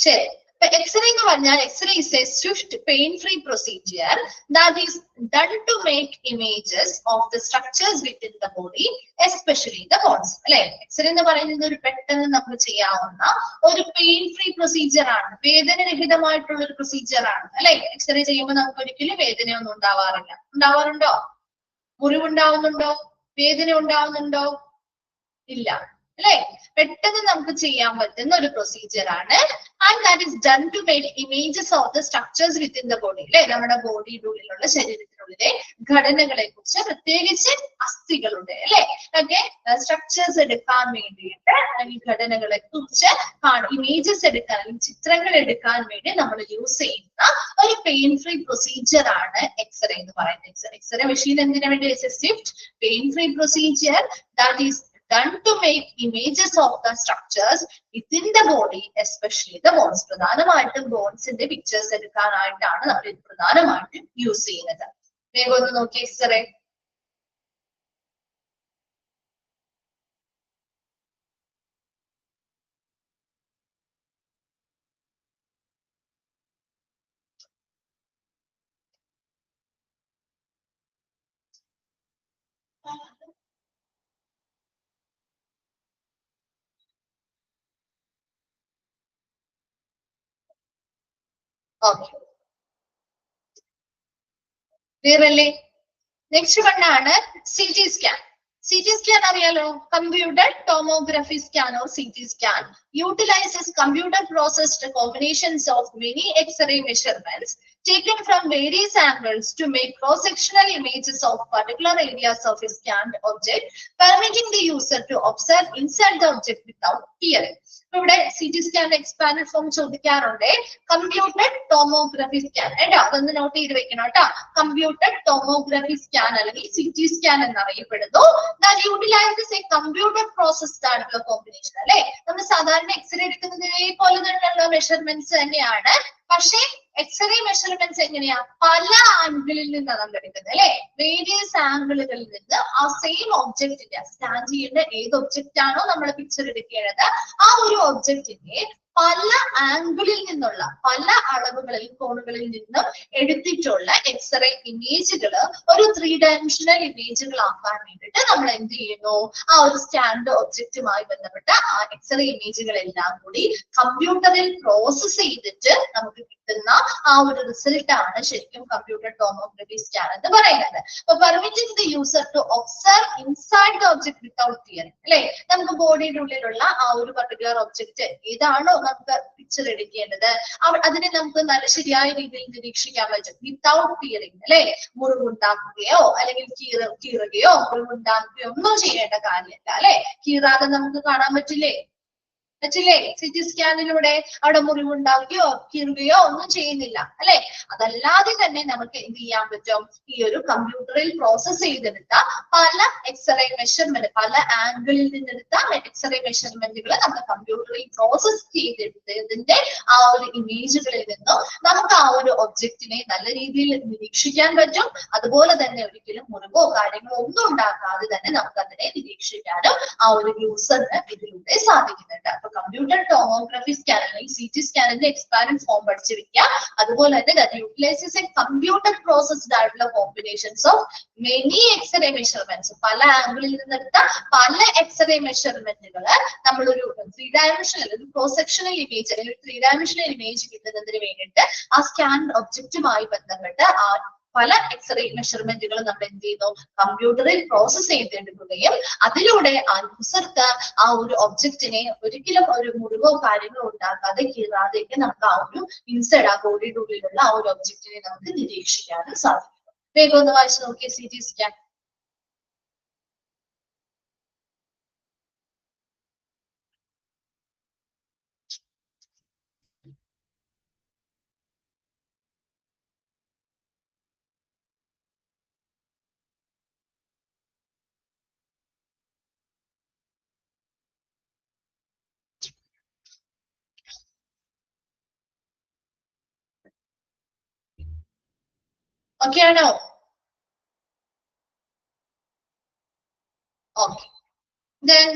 ശരി. X-ray എന്ന് പറഞ്ഞാൽ X-ray is a swift, pain-free procedure that is done to make images of the structures within the body, especially the bones. അല്ലെ, X-ray എന്ന് പറയുന്നത് ഒരു പെട്ടെന്ന് നമുക്ക് ചെയ്യാവുന്ന ഒരു പെയിൻ-ഫ്രീ പ്രൊസീജിയർ ആണ്, വേദനരഹിതമായിട്ടുള്ള ഒരു പ്രൊസീജിയർ ആണ് അല്ലെ. X-ray ചെയ്യുമ്പോൾ നമുക്ക് ഒരിക്കലും വേദനയൊന്നും ഉണ്ടാവാറില്ല. ഉണ്ടാവാറുണ്ടോ? മുറിവുണ്ടാവുന്നുണ്ടോ? വേദന ഉണ്ടാവുന്നുണ്ടോ? ഇല്ല അല്ലെ. പെട്ടെന്ന് നമുക്ക് ചെയ്യാൻ പറ്റുന്ന ഒരു പ്രൊസീജിയർ ആണ്. And that is done to make images of the structures within the body അല്ലെ. നമ്മുടെ ബോഡിയുടെ ഉള്ളിലുള്ള ശരീരത്തിനുള്ളിലെ ഘടനകളെ കുറിച്ച്, പ്രത്യേകിച്ച് അസ്ഥികളുടെ അല്ലെ ഒക്കെ സ്ട്രക്ചേഴ്സ് എടുക്കാൻ വേണ്ടിയിട്ട്, അല്ലെങ്കിൽ ഘടനകളെ കുറിച്ച് ഇമേജസ് എടുക്കാൻ, അല്ലെങ്കിൽ ചിത്രങ്ങൾ എടുക്കാൻ വേണ്ടി നമ്മൾ യൂസ് ചെയ്യുന്ന ഒരു പെയിൻ ഫ്രീ പ്രൊസീജിയർ ആണ് എക്സ്റേ എന്ന് പറയുന്നത്. എക്സ്റേ മെഷീൻ എന്തിനു വേണ്ടി? Swift pain free procedure that is done to make images of the structures within the body, especially the bones. പ്രധാനമായിട്ടും ബോൺസിന്റെ പിക്ചേഴ്സ് എടുക്കാനായിട്ടാണ് നമ്മൾ ഇത് പ്രധാനമായിട്ടും യൂസ് ചെയ്യുന്നത്. വേഗം ഒന്ന് നോക്കി എക്സ്റേ. ഓക്കെ, ക്ലിയർ അല്ലേ? നെക്സ്റ്റ് വണ്ണാണ് CT സ്കാൻ. CT സ്കാൻ അറിയാലോ, computer tomography scan or CT scan utilizes computer processed combinations of many X-ray measurements taken from various angles to make cross-sectional images of particular areas of a scanned object, permitting the user to observe inside the object without peering. ഇവിടെ CT scan expand form ചോദിക്കാറുണ്ട്. Computer tomography scan കേട്ടോ, അതൊന്ന് not ചെയ്ത് വെക്കണം കേട്ടോ. Computer tomography scan അല്ലെങ്കിൽ CT scan എന്നറിയപ്പെടുന്നു. that utilizes a computer processed ആയിട്ടുള്ള കോമ്പിനേഷൻ അല്ലെ. നമ്മൾ സാധാരണ എക്സ്റേ എടുക്കുന്നതിനെ പോലെ തന്നെയുള്ള മെഷർമെന്റ്സ് തന്നെയാണ്. പക്ഷേ എക്സ്റേ മെഷർമെന്റ്സ് എങ്ങനെയാ? പല ആംഗിളിൽ നിന്നാണ് നമ്മൾ എടുക്കുന്നത് അല്ലെ. വേരിയസ് ആംഗിളുകളിൽ നിന്ന് ആ സെയിം ഒബ്ജക്റ്റിന്റെ, സ്കാൻ ചെയ്യുന്ന ഏത് ഒബ്ജക്റ്റ് ആണോ നമ്മൾ പിക്ചർ എടുക്കേണ്ടത്, ആ ഒരു ഒബ്ജക്റ്റിന്റെ പല ആംഗിളിൽ നിന്നുള്ള, പല അളവുകളിൽ, കോണുകളിൽ നിന്നും എടുത്തിട്ടുള്ള എക്സ്റേ ഇമേജുകൾ ഒരു 3-dimensional ഇമേജുകൾ ആക്കാൻ വേണ്ടിയിട്ട് നമ്മൾ എന്ത് ചെയ്യുന്നു? ആ ഒരു സ്കാൻഡ് ഒബ്ജക്റ്റുമായി ബന്ധപ്പെട്ട ആ എക്സ്റേ ഇമേജുകളെല്ലാം കൂടി കമ്പ്യൂട്ടറിൽ പ്രോസസ് ചെയ്തിട്ട് നമുക്ക് കിട്ടുന്ന ആ ഒരു റിസൾട്ട് ആണ് ശരിക്കും കമ്പ്യൂട്ടർ ടോമോഗ്രഫി സ്കാൻ എന്ന് പറയുന്നത്. അപ്പൊ permitting the user to observe inside the object without tearing അല്ലെ. നമുക്ക് ബോഡിയുടെ ഉള്ളിലുള്ള ആ ഒരു പർട്ടിക്കുലർ ഒബ്ജക്ട് ഏതാണോ നമുക്ക് പിക്ചർ എടുക്കേണ്ടത്, അതിനെ നമുക്ക് നല്ല ശരിയായ രീതിയിൽ നിരീക്ഷിക്കാൻ പറ്റും വിത്തൗട്ട് ടിയറിംഗ് അല്ലെ. മുറിവുണ്ടാക്കുകയോ അല്ലെങ്കിൽ കീറുകയോ മുറിവുണ്ടാക്കുകയോ ഒന്നും ചെയ്യേണ്ട കാര്യമില്ല അല്ലെ. കീറാതെ നമുക്ക് കാണാൻ പറ്റില്ലേ? പറ്റില്ലേ? CT സ്കാനിലൂടെ അവിടെ മുറിവുണ്ടാവുകയോ കീറുകയോ ഒന്നും ചെയ്യുന്നില്ല അല്ലെ? അതല്ലാതെ തന്നെ നമുക്ക് എന്ത് ചെയ്യാൻ പറ്റും? ഈ ഒരു കമ്പ്യൂട്ടറിൽ പ്രോസസ് ചെയ്തെടുത്ത പല എക്സ്റേ മെഷർമെന്റ്, പല ആംഗിളിൽ നിന്നെടുത്ത എക്സ്റേ മെഷർമെന്റുകൾ നമ്മുടെ കമ്പ്യൂട്ടറിൽ പ്രോസസ് ചെയ്തെടുത്തതിന്റെ ആ ഒരു ഇമേജുകളിൽ നിന്നും നമുക്ക് ആ ഒരു ഒബ്ജക്റ്റിനെ നല്ല രീതിയിൽ നിരീക്ഷിക്കാൻ പറ്റും. അതുപോലെ തന്നെ ഒരിക്കലും മുറിവോ കാര്യങ്ങളോ ഒന്നും ഉണ്ടാക്കാതെ തന്നെ നമുക്ക് അതിനെ നിരീക്ഷിക്കാനും ആ ഒരു യൂസറിന് ഇതിലൂടെ സാധിക്കുന്നുണ്ട്. അപ്പൊ കമ്പ്യൂട്ടർ ടോമോഗ്രഫി സ്കാൻ അല്ലെങ്കിൽ CT സ്കാനിന്റെ എക്സ്പാൻഡ് ഫോം പഠിച്ചു വെക്കുക. അതുപോലെ തന്നെ യൂട്ടിലൈസസ് കമ്പ്യൂട്ടർ പ്രോസസ്ഡ് ആയിട്ടുള്ള combinations of many x ray measurements, പല ആംഗിളിൽ നിന്നെടുത്ത പല എക്സ്റേ മെഷർമെന്റുകൾ നമ്മളൊരു 3 ഡയമെൻഷണൽ ഒരു ക്രോസ് സെക്ഷണൽ ഇമേജ് അല്ലെങ്കിൽ 3 ഡയമെൻഷണൽ ഇമേജ് കിട്ടുന്നതിന് വേണ്ടിയിട്ട് ആ സ്കാൻ ഒബ്ജക്റ്റുമായി ബന്ധപ്പെട്ട് ആ പല എക്സ്റേ മെഷർമെന്റുകൾ നമ്മൾ എന്ത് ചെയ്യുന്നു? കമ്പ്യൂട്ടറിൽ പ്രോസസ് ചെയ്തെടുക്കുകയും അതിലൂടെ ആ യൂസർക്ക് ആ ഒരു ഒബ്ജക്റ്റിനെ ഒരിക്കലും ഒരു മുറിവോ കാര്യങ്ങളോ ഉണ്ടാക്കാതെ കീറാതെയൊക്കെ നമുക്ക് ആ ഒരു ഇൻസൈഡ് ആ ബോഡിയുടെ ഉള്ളിലുള്ള ആ ഒരു ഒബ്ജക്റ്റിനെ നമുക്ക് നിരീക്ഷിക്കാനും സാധിക്കും. വേഗം ഒന്ന് വായിച്ചു നോക്കിയേ CT സ്കാൻ. ഓക്കെ ആണോ? ഓക്കെ. Then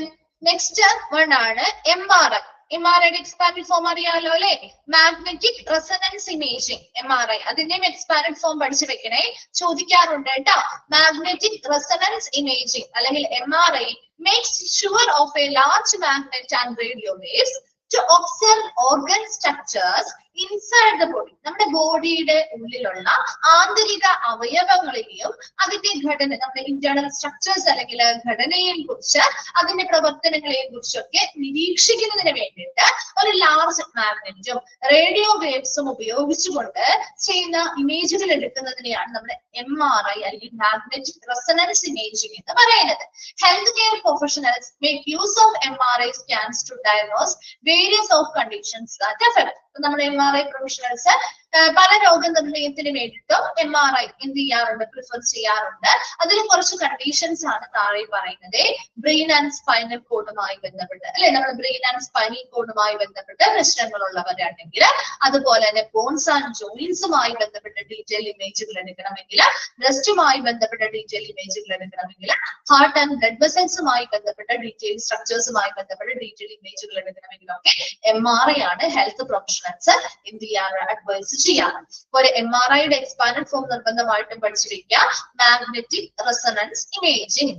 next one ആണ് MRI. MRI എക്സ്പാൻഡ് ഫോം അറിയാലോ അല്ലെ? Magnetic resonance imaging, MRI. അതിന്റെയും എക്സ്പാൻഡ് ഫോം പഠിച്ചു വെക്കണേ, ചോദിക്കാറുണ്ട് കേട്ടോ. മാഗ്നറ്റിക് റെസൊണൻസ് ഇമേജിംഗ് അല്ലെങ്കിൽ MRI makes sure of a large magnet and radio waves to observe organ structures inside the body. നമ്മുടെ ബോഡിയുടെ ഉള്ളിലുള്ള ആന്തരിക അവയവങ്ങളെയും അതിന്റെ ഘടന, നമ്മുടെ ഇന്റേണൽ സ്ട്രക്ചേഴ്സ് അല്ലെങ്കിൽ ഘടനയെ കുറിച്ച് അതിന്റെ പ്രവർത്തനങ്ങളെയും കുറിച്ചൊക്കെ നിരീക്ഷിക്കുന്നതിന് വേണ്ടിയിട്ട് ഒരു ലാർജ് മാഗ്നറ്റും റേഡിയോ വേവ്സും ഉപയോഗിച്ചുകൊണ്ട് ചെയ്യുന്ന ഇമേജുകൾ എടുക്കുന്നതിനെയാണ് നമ്മുടെ MRI അല്ലെങ്കിൽ മാഗ്നറ്റിക് റെസൊണൻസ് ഇമേജിംഗ് എന്ന് പറയുന്നത്. Health care professionals make use of MRI scans to diagnose various of conditions that affect. നമ്മുടെ MRI പ്രൊഫഷണൽസ് പല രോഗനിർണയത്തിന് വേണ്ടിയിട്ടും MRI എന്ത് ചെയ്യാറുണ്ട്? പ്രിഫർ ചെയ്യാറുണ്ട്. അതിൽ കുറച്ച് കണ്ടീഷൻസ് ആണ് താഴെ പറയുന്നത്. ബ്രെയിൻ ആൻഡ് സ്പൈനൽ കോഡുമായി ബന്ധപ്പെട്ട് അല്ലെ, നമ്മുടെ ബ്രെയിൻ ആൻഡ് സ്പൈനൽ കോഡുമായി ബന്ധപ്പെട്ട് പ്രശ്നങ്ങളുള്ളവരാണെങ്കിൽ, അതുപോലെ തന്നെ ബോൺസ് ആൻഡ് ജോയിന്റ്സുമായി ബന്ധപ്പെട്ട ഡീറ്റെയിൽ ഇമേജുകൾ എടുക്കണമെങ്കിൽ, ബ്രസ്റ്റുമായി ബന്ധപ്പെട്ട ഡീറ്റെയിൽ ഇമേജുകൾ എടുക്കണമെങ്കിൽ, ഹാർട്ട് ആൻഡ് ബ്ലഡ് വെസൽസുമായി ബന്ധപ്പെട്ട ഡീറ്റെയിൽ സ്ട്രക്ചേഴ്സുമായി ബന്ധപ്പെട്ട ഡീറ്റെയിൽ ഇമേജുകൾ എടുക്കണമെങ്കിലൊക്കെ MRI ആണ് ഹെൽത്ത് പ്രൊഫഷണൽസ് എന്ത് ചെയ്യാറ്? അഡ്വൈസ് ചെയ്യാറ്. ഒരു MRIയുടെ എക്സ്പാൻഡ് ഫോം നിർബന്ധമായിട്ടും പഠിച്ചു വെക്കുക. Magnetic resonance imaging.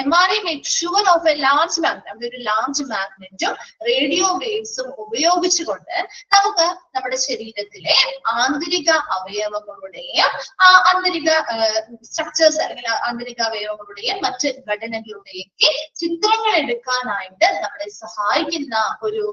MRI make sure of a large magnet, ഒരു ലാർജ് മാഗ്നറ്റും റേഡിയോ വേവ്സും ഉപയോഗിച്ചുകൊണ്ട് നമുക്ക് നമ്മുടെ ശരീരത്തിലെ ആന്തരിക അവയവങ്ങളുടെയും ആന്തരിക സ്ട്രക്ചേഴ്സ് അല്ലെങ്കിൽ ആന്തരിക അവയവങ്ങളുടെയും മറ്റ് ഘടനകളുടെയും ചിത്രങ്ങൾ എടുക്കാനായിട്ട് നമ്മളെ സഹായിക്കുന്ന ഒരു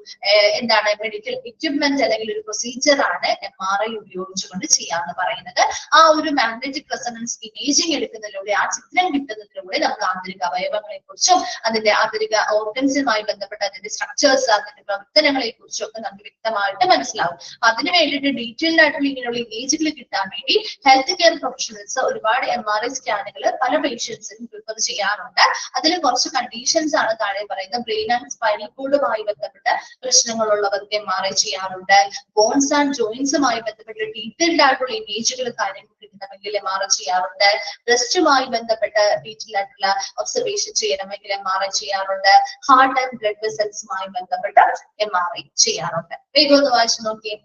എന്താണ് മെഡിക്കൽ എക്യുപ്മെന്റ് അല്ലെങ്കിൽ ഒരു പ്രൊസീജിയർ ആണ് MRI ഉപയോഗിച്ചുകൊണ്ട് ചെയ്യാന്ന് പറയുന്നത്. ആ ഒരു മാഗ്നറ്റിക് റെസൊണൻസ് ഇമേജിംഗ് എടുക്കുന്നതിലൂടെ, ആ ചിത്രം കിട്ടുന്നതിലൂടെ നമുക്ക് ആന്തരിക അവയവങ്ങളെ കുറിച്ചും അതിന്റെ ആന്തരിക ഓർഗൻസുമായി ബന്ധപ്പെട്ട അതിന്റെ സ്ട്രക്ചേഴ്സ്, അതിന്റെ പ്രവർത്തനങ്ങളെ കുറിച്ചും ഒക്കെ നമുക്ക് വ്യക്തമായിട്ട് മനസ്സിലാവും. അതിന് വേണ്ടിയിട്ട് ഡീറ്റെയിൽഡ് ആയിട്ടുള്ള ഇങ്ങനെയുള്ള ഇമേജുകൾ കിട്ടാൻ വേണ്ടി ഹെൽത്ത് കെയർ പ്രൊഫഷണൽസ് ഒരുപാട് MRI സ്കാനുകൾ പല പേഷ്യൻസിനും പ്രിഫർ ചെയ്യാറുണ്ട്. അതിൽ കുറച്ച് കണ്ടീഷൻസ് ആണ് താഴെ പറയുന്നത്. ബ്രെയിൻ ആൻഡ് സ്പൈനൽ കോഡുമായി ബന്ധപ്പെട്ട പ്രശ്നങ്ങളുള്ളവർക്ക് MRI ചെയ്യാറുണ്ട്. ബോൺസ് ആൻഡ് ജോയിന്റ്സുമായി ബന്ധപ്പെട്ട ഡീറ്റെയിൽഡ് ആയിട്ടുള്ള ഇമേജുകൾ കാര്യങ്ങൾ കിട്ടണമെങ്കിൽ MRI ചെയ്യാറുണ്ട്. ബ്രസ്റ്റുമായി ബന്ധപ്പെട്ട ഡീറ്റെയിൽ ആയിട്ടുള്ള ഒബ്സർവേഷൻ ചെയ്യണമെങ്കിൽ MRI ചെയ്യാറുണ്ട്. ഹാർട്ട് ആൻഡ് ബ്ലഡ് വെസൽസുമായി ബന്ധപ്പെട്ട MRI ചെയ്യാറുണ്ട്. വേഗം ഒന്ന് വായിച്ചു നോക്കിയേ.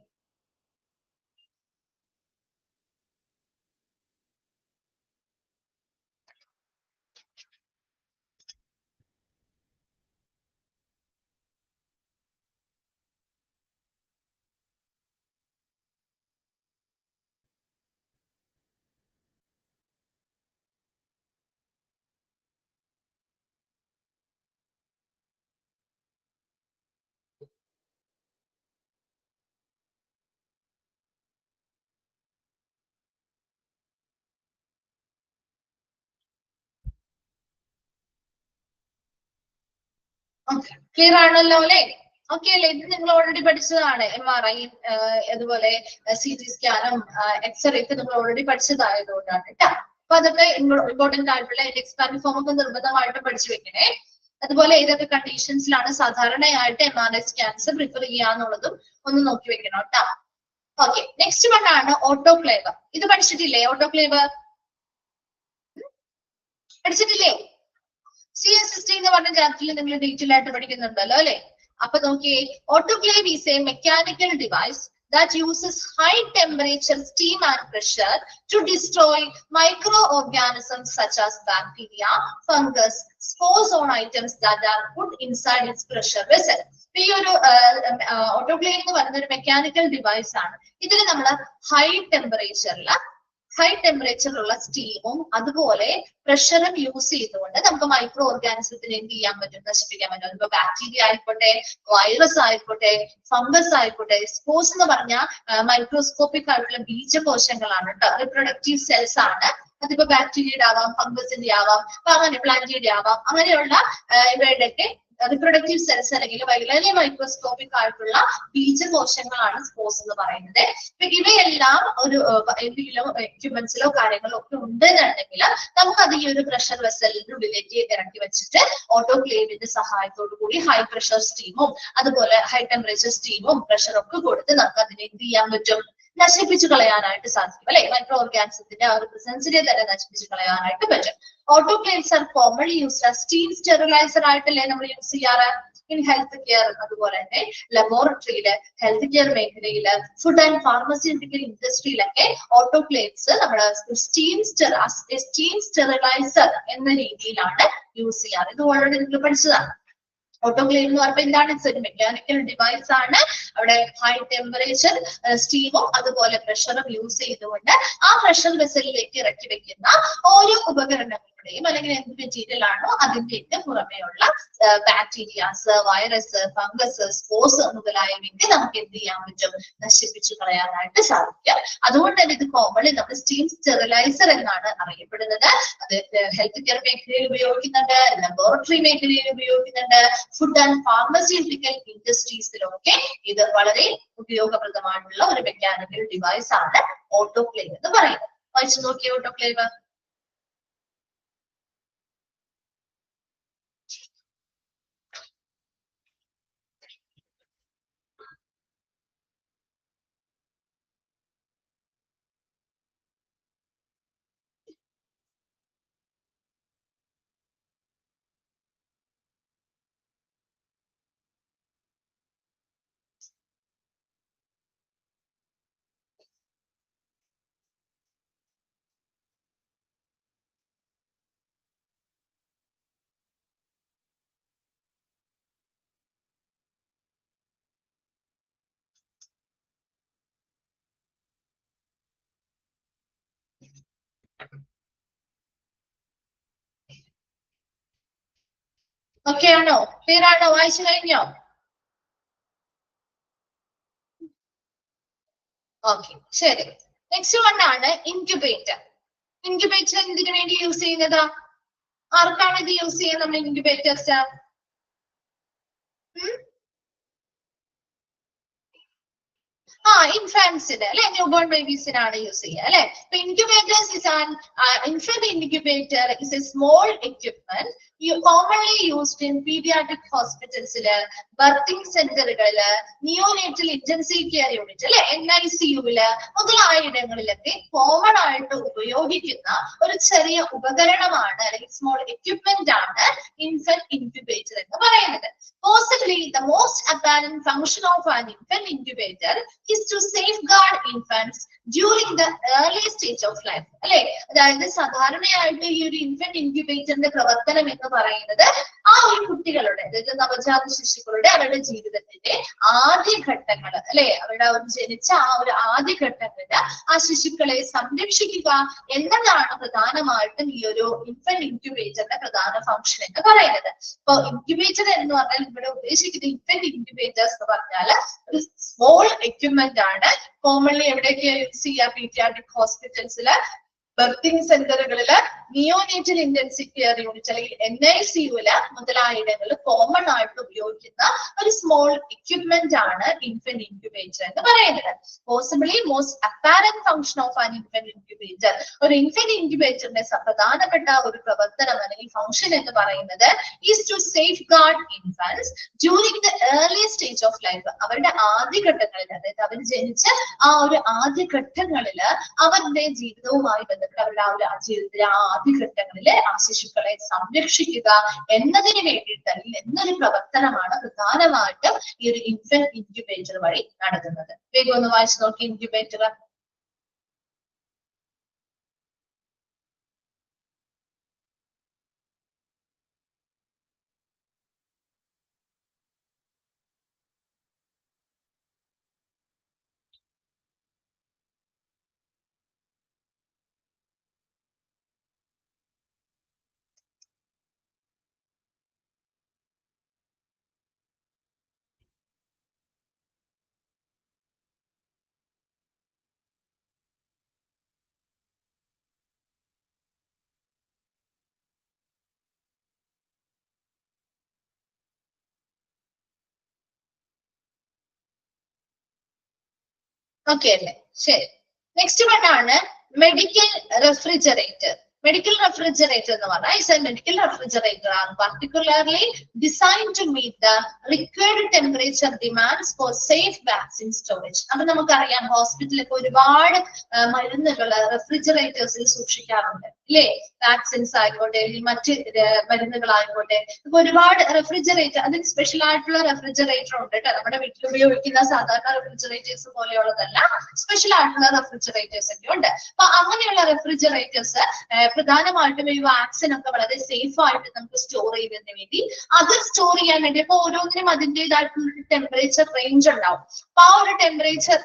ക്ലിയർ ആണല്ലോ അല്ലെ? ഓക്കെ അല്ലേ? ഇത് നിങ്ങൾ ഓൾറെഡി പഠിച്ചതാണ്. MRI അതുപോലെ CT സ്കാനും എക്സ്റേ ഒക്കെ നമ്മൾ ഓൾറെഡി പഠിച്ചതായതുകൊണ്ടാണ് കേട്ടോ. അപ്പൊ അതൊക്കെ ഇമ്പോർട്ടന്റ് ആയിട്ടുള്ള എക്സ്പാൻഡ് ഫോം ഒക്കെ നിർബന്ധമായിട്ട് പഠിച്ചു വെക്കണേ. അതുപോലെ ഏതൊക്കെ കണ്ടീഷൻസിലാണ് സാധാരണയായിട്ട് MRI സ്കാൻസ് പ്രിഫർ ചെയ്യാന്നുള്ളതും ഒന്ന് നോക്കി വെക്കണം കേട്ടോ. ഓക്കെ, നെക്സ്റ്റ് വൺ ആണ് ഓട്ടോക്ലേവ്. ഇത് പഠിച്ചിട്ടില്ലേ? ഓട്ടോക്ലേവ് പഠിച്ചിട്ടില്ലേ? CSST എന്ന് പറഞ്ഞ ചാപ്റ്ററിൽ നിങ്ങൾ ഡീറ്റെയിൽ ആയിട്ട് പഠിക്കുന്നുണ്ടല്ലോ അല്ലെ? അപ്പൊ നോക്കിയേ, autoclave is A mechanical device that uses high temperature, steam and pressure to destroy microorganisms such as bacteria, fungus, spores on items that are put inside its pressure vessel. ഈ ഒരു ഓട്ടോക്ലേവ് എന്ന് പറയുന്ന ഒരു mechanical device ആണ്. ഇതിൽ നമ്മൾ high ടെമ്പറേച്ചറിലുള്ള സ്റ്റീമും അതുപോലെ പ്രഷറും യൂസ് ചെയ്തുകൊണ്ട് നമുക്ക് മൈക്രോ ഓർഗാനിസത്തിന് എന്ത് ചെയ്യാൻ പറ്റും? നശിപ്പിക്കാൻ പറ്റും. അതിപ്പോ ബാക്ടീരിയ ആയിക്കോട്ടെ, വൈറസ് ആയിക്കോട്ടെ, ഫംഗസ് ആയിക്കോട്ടെ. സ്പോർസ് എന്ന് പറഞ്ഞാൽ മൈക്രോസ്കോപ്പിക് ആയിട്ടുള്ള ബീജകോശങ്ങളാണ് കേട്ടോ, റിപ്രൊഡക്റ്റീവ് സെൽസ് ആണ്. അതിപ്പോ ബാക്ടീരിയയുടെ ആവാം, ഫംഗസിന്റെ ആവാം, അപ്പൊ അങ്ങനെ പ്ലാന്റിയുടെ ആവാം. അങ്ങനെയുള്ള ഇവയുടെയൊക്കെ റിപ്രൊഡക്റ്റീവ് സെൽസ് അല്ലെങ്കിൽ വളരെ മൈക്രോസ്കോപ്പിക് ആയിട്ടുള്ള ബീജകോശങ്ങളാണ് സ്പോർസ് എന്ന് പറയുന്നത്. ഇവയെല്ലാം ഒരു എന്തെങ്കിലും എക്യുപ്മെന്റ്സിലോ കാര്യങ്ങളോ ഒക്കെ ഉണ്ടെന്നുണ്ടെങ്കിൽ നമുക്കത് ഈ ഒരു പ്രഷർ വെസലിന്റെ ഉള്ളിലേക്ക് ഇറക്കി വെച്ചിട്ട് ഓട്ടോക്ലേവിന്റെ സഹായത്തോടു കൂടി ഹൈ പ്രഷർ സ്റ്റീമും അതുപോലെ ഹൈ ടെമ്പറേച്ചർ സ്റ്റീമും പ്രഷറും ഒക്കെ കൊടുത്ത് നമുക്ക് അതിനെ എന്ത് ചെയ്യാൻ പറ്റും? നശിപ്പിച്ചു കളയാനായിട്ട് സാധിക്കും അല്ലെ? മൈക്രോ ഓർഗാനിസത്തിന്റെ ആ ഒരു പ്രസൻസിനെ തന്നെ നശിപ്പിച്ചു കളയാനായിട്ട് പറ്റും. Autoclaves are commonly used as steam steriliser ആയിട്ടല്ലേ നമ്മൾ യൂസ് ചെയ്യാറ് ഇൻ ഹെൽത്ത് കെയർ, അതുപോലെ തന്നെ ലബോറട്ടറിയില്, ഹെൽത്ത് കെയർ മേഖലയില്, ഫുഡ് ആൻഡ് ഫാർമസ്യൂട്ടിക്കൽ ഇൻഡസ്ട്രിയിലൊക്കെ ഓട്ടോക്ലേവ്സ് നമ്മുടെ സ്റ്റീം സ്റ്റെറിലൈസർ എന്ന രീതിയിലാണ് യൂസ് ചെയ്യാറ്. ഇത് ഓൾറെഡി നിങ്ങൾ പഠിച്ചതാണ്. ഓട്ടോക്ലേവ് എന്ന് പറയുമ്പോൾ എന്താണ്? ഇറ്റ്സ് ഒരു മെക്കാനിക്കൽ ഡിവൈസ് ആണ്. അവിടെ ഹൈ ടെമ്പറേച്ചർ സ്റ്റീമും അതുപോലെ പ്രഷറും യൂസ് ചെയ്തുകൊണ്ട് ആ പ്രഷർ വെസലിലേക്ക് ഇറക്കി വെക്കുന്ന ഓരോ ഉപകരണങ്ങളുടെയും അല്ലെങ്കിൽ എന്ത് മെറ്റീരിയൽ ആണോ അതിന്റെയൊക്കെ പുറമെയുള്ള ബാക്ടീരിയാസ്, വൈറസ്, ഫംഗസ്, സ്പോർസ് മുതലായവയ്ക്ക് നമുക്ക് എന്ത് ചെയ്യാൻ പറ്റും? നശിപ്പിച്ചു കളയാനായിട്ട് സാധിക്കും. അതുകൊണ്ട് തന്നെ ഇത് കോമൺലി നമ്മൾ സ്റ്റീം സ്റ്റെറിലൈസർ എന്നാണ് അറിയപ്പെടുന്നത്. അത് ഹെൽത്ത് കെയർ മേഖലയിൽ ഉപയോഗിക്കുന്നുണ്ട്, ലബോറട്ടറി മേഖലയിൽ ഉപയോഗിക്കുന്നുണ്ട്, ഫുഡ് ആൻഡ് ഫാർമസ്യൂട്ടിക്കൽ ഇൻഡസ്ട്രീസിലൊക്കെ ഇത് വളരെ ഉപയോഗപ്രദമായിട്ടുള്ള ഒരു മെക്കാനിക്കൽ ഡിവൈസ് ആണ് ഓട്ടോക്ലേവ് എന്ന് പറയുന്നത്. വായിച്ചു നോക്കിയ ഓട്ടോക്ലേവ്. ഓക്കെ ആണോ? ക്ലിയർ ആണോ? വായിച്ചു കഴിഞ്ഞോ? ഓക്കെ, ശരി. നെക്സ്റ്റ് വൺ ആണ് ഇൻക്യുബേറ്റർ. ഇൻക്യുബേറ്റർ എന്തിനു വേണ്ടി യൂസ് ചെയ്യുന്നത്? ആർക്കാണ് ഇത് യൂസ് ചെയ്യുന്നത്? നമ്മൾ ഇൻക്യുബേറ്റേഴ്സ് ഇൻഫാൻസിന് അല്ലെ, ന്യൂബോൺ ബേബീസിനാണ് യൂസ് ചെയ്യുക അല്ലെ. Incubators is an infant incubator is a small equipment commonly used in pediatric hospitals-ല്, ബർത്തിങ് സെന്ററുകളില്, നിയോനേറ്റൽ ഇന്റൻസീവ് കെയർ യൂണിറ്റ് അല്ലെ, NICU-ല് മുതലായ ഇടങ്ങളിലൊക്കെ കോമൺ ആയിട്ട് ഉപയോഗിക്കുന്ന ഒരു ചെറിയ ഉപകരണമാണ് അല്ലെങ്കിൽ സ്മോൾ എക്യുപ്മെന്റ് ആണ് ഇൻഫന്റ് ഇൻക്യുബേറ്റർ എന്ന് പറയുന്നത്. Possibly the most apparent function of an infant incubator is to safeguard infants during the early stage of life അല്ലെ. അതായത് സാധാരണയായിട്ട് ഈ ഒരു ഇൻഫന്റ് ഇൻക്യുബേറ്ററിന്റെ പ്രവർത്തനം എന്ന് പറയുന്നത് ആ ഒരു കുട്ടികളുടെ, അതായത് നവജാത ശിശുക്കളുടെ അവരുടെ ജീവിതത്തിന്റെ ആദ്യഘട്ടങ്ങൾ അല്ലെ, അവരുടെ അവർ ജനിച്ച ആ ഒരു ആദ്യഘട്ടങ്ങളിൽ ആ ശിശുക്കളെ സംരക്ഷിക്കുക എന്നതാണ് പ്രധാനമായിട്ടും ഈ ഒരു ഇൻഫന്റ് ഇൻക്യുബേറ്ററിന്റെ പ്രധാന ഫംഗ്ഷൻ എന്ന് പറയുന്നത്. ഇപ്പൊ ഇൻക്യുബേറ്റർ എന്ന് പറഞ്ഞാൽ ഇവിടെ ഉദ്ദേശിക്കുന്നത് ഇൻഫന്റ് ഇൻക്യുബേറ്റേഴ്സ് എന്ന് പറഞ്ഞാൽ ഒരു സ്മോൾ എക്യുപ്മെന്റ് ആണ്. കോമൺലി എവിടെയൊക്കെ യൂസ് ചെയ്യുക? പീഡിയാട്രിക് ഹോസ്പിറ്റൽസില്, ബർത്തിങ് സെന്ററുകളില് നിയോനേറ്റൽ ഇന്റൻസീവ് കെയർ യൂണിറ്റ് അല്ലെങ്കിൽ NICU മുതലായ ഇടങ്ങളിൽ കോമൺ ആയിട്ട് ഉപയോഗിക്കുന്ന ഒരു സ്മോൾ എക്യുപ്മെന്റ് ആണ് ഇൻഫന്റ് ഇൻക്യുബേറ്റർ എന്ന് പറയുന്നത്. Possibly most apparent function of an infant incubator, ഒരു ഇൻഫന്റ് ഇൻക്യുബേറ്ററിന്റെ പ്രധാനപ്പെട്ട ഒരു പ്രവർത്തനം അല്ലെങ്കിൽ ഫംഗ്ഷൻ എന്ന് പറയുന്നത് is to safeguard infants during the early stage of life. അവരുടെ ആദ്യഘട്ടങ്ങളിൽ, അതായത് അവർ ജനിച്ച ആ ഒരു ആദ്യഘട്ടങ്ങളിൽ അവരുടെ ജീവിതവുമായി ബന്ധപ്പെട്ട് അവരുടെ ആ ഒരു ജീവിതത്തിലെ ആദ്യഘട്ടങ്ങളിലെ ആ ശിശുക്കളെ സംരക്ഷിക്കുക എന്നതിന് വേണ്ടിയിട്ട് അല്ലെങ്കിൽ എന്നൊരു പ്രവർത്തനമാണ് പ്രധാനമായിട്ടും ഈ ഒരു ഇൻഫന്റ് ഇൻക്യുബേറ്റർ വഴി നടത്തുന്നത്. വേഗം ഒന്ന് വായിച്ചു നോക്കി ഇൻക്യുബേറ്റർ. ഓക്കെ അല്ലേ? ശരി. നെക്സ്റ്റ് വൺ ആണ് മെഡിക്കൽ റെഫ്രിജറേറ്റർ. Medical refrigerator എന്ന് പറഞ്ഞാൽ is a medical refrigerator are particularly designed to meet the required temperature demands for safe vaccine storage. അപ്പൊ നമുക്കറിയാം ഹോസ്പിറ്റലിലൊക്കെ ഒരുപാട് മരുന്നുകൾ റെഫ്രിജറേറ്റേഴ്സിൽ സൂക്ഷിക്കാറുണ്ട് അല്ലേ? വാക്സിൻസ് ആയിക്കോട്ടെ അല്ലെങ്കിൽ മറ്റ് മരുന്നുകളായിക്കോട്ടെ, ഇപ്പൊ ഒരുപാട് റെഫ്രിജറേറ്റർ, അതിന് സ്പെഷ്യൽ ആയിട്ടുള്ള റെഫ്രിജറേറ്റർ ഉണ്ട് കേട്ടോ. നമ്മുടെ വീട്ടിൽ ഉപയോഗിക്കുന്ന സാധാരണ റെഫ്രിജറേറ്റേഴ്സ് പോലെയുള്ളതല്ല, സ്പെഷ്യൽ ആയിട്ടുള്ള റെഫ്രിജറേറ്റേഴ്സ് ഒക്കെ ഉണ്ട്. അപ്പൊ അങ്ങനെയുള്ള റെഫ്രിജറേറ്റേഴ്സ് പ്രധാനമായിട്ടും ഈ വാക്സിൻ ഒക്കെ വളരെ സേഫ് ആയിട്ട് നമുക്ക് സ്റ്റോർ ചെയ്യുന്നതിന് വേണ്ടി, അത് സ്റ്റോർ ചെയ്യാൻ വേണ്ടി അപ്പൊ ഓരോന്നിനും അതിൻ്റെതായിട്ടുള്ള ഒരു ടെമ്പറേച്ചർ റേഞ്ച് ഉണ്ടാവും. അപ്പൊ ആ ഒരു ടെമ്പറേച്ചർ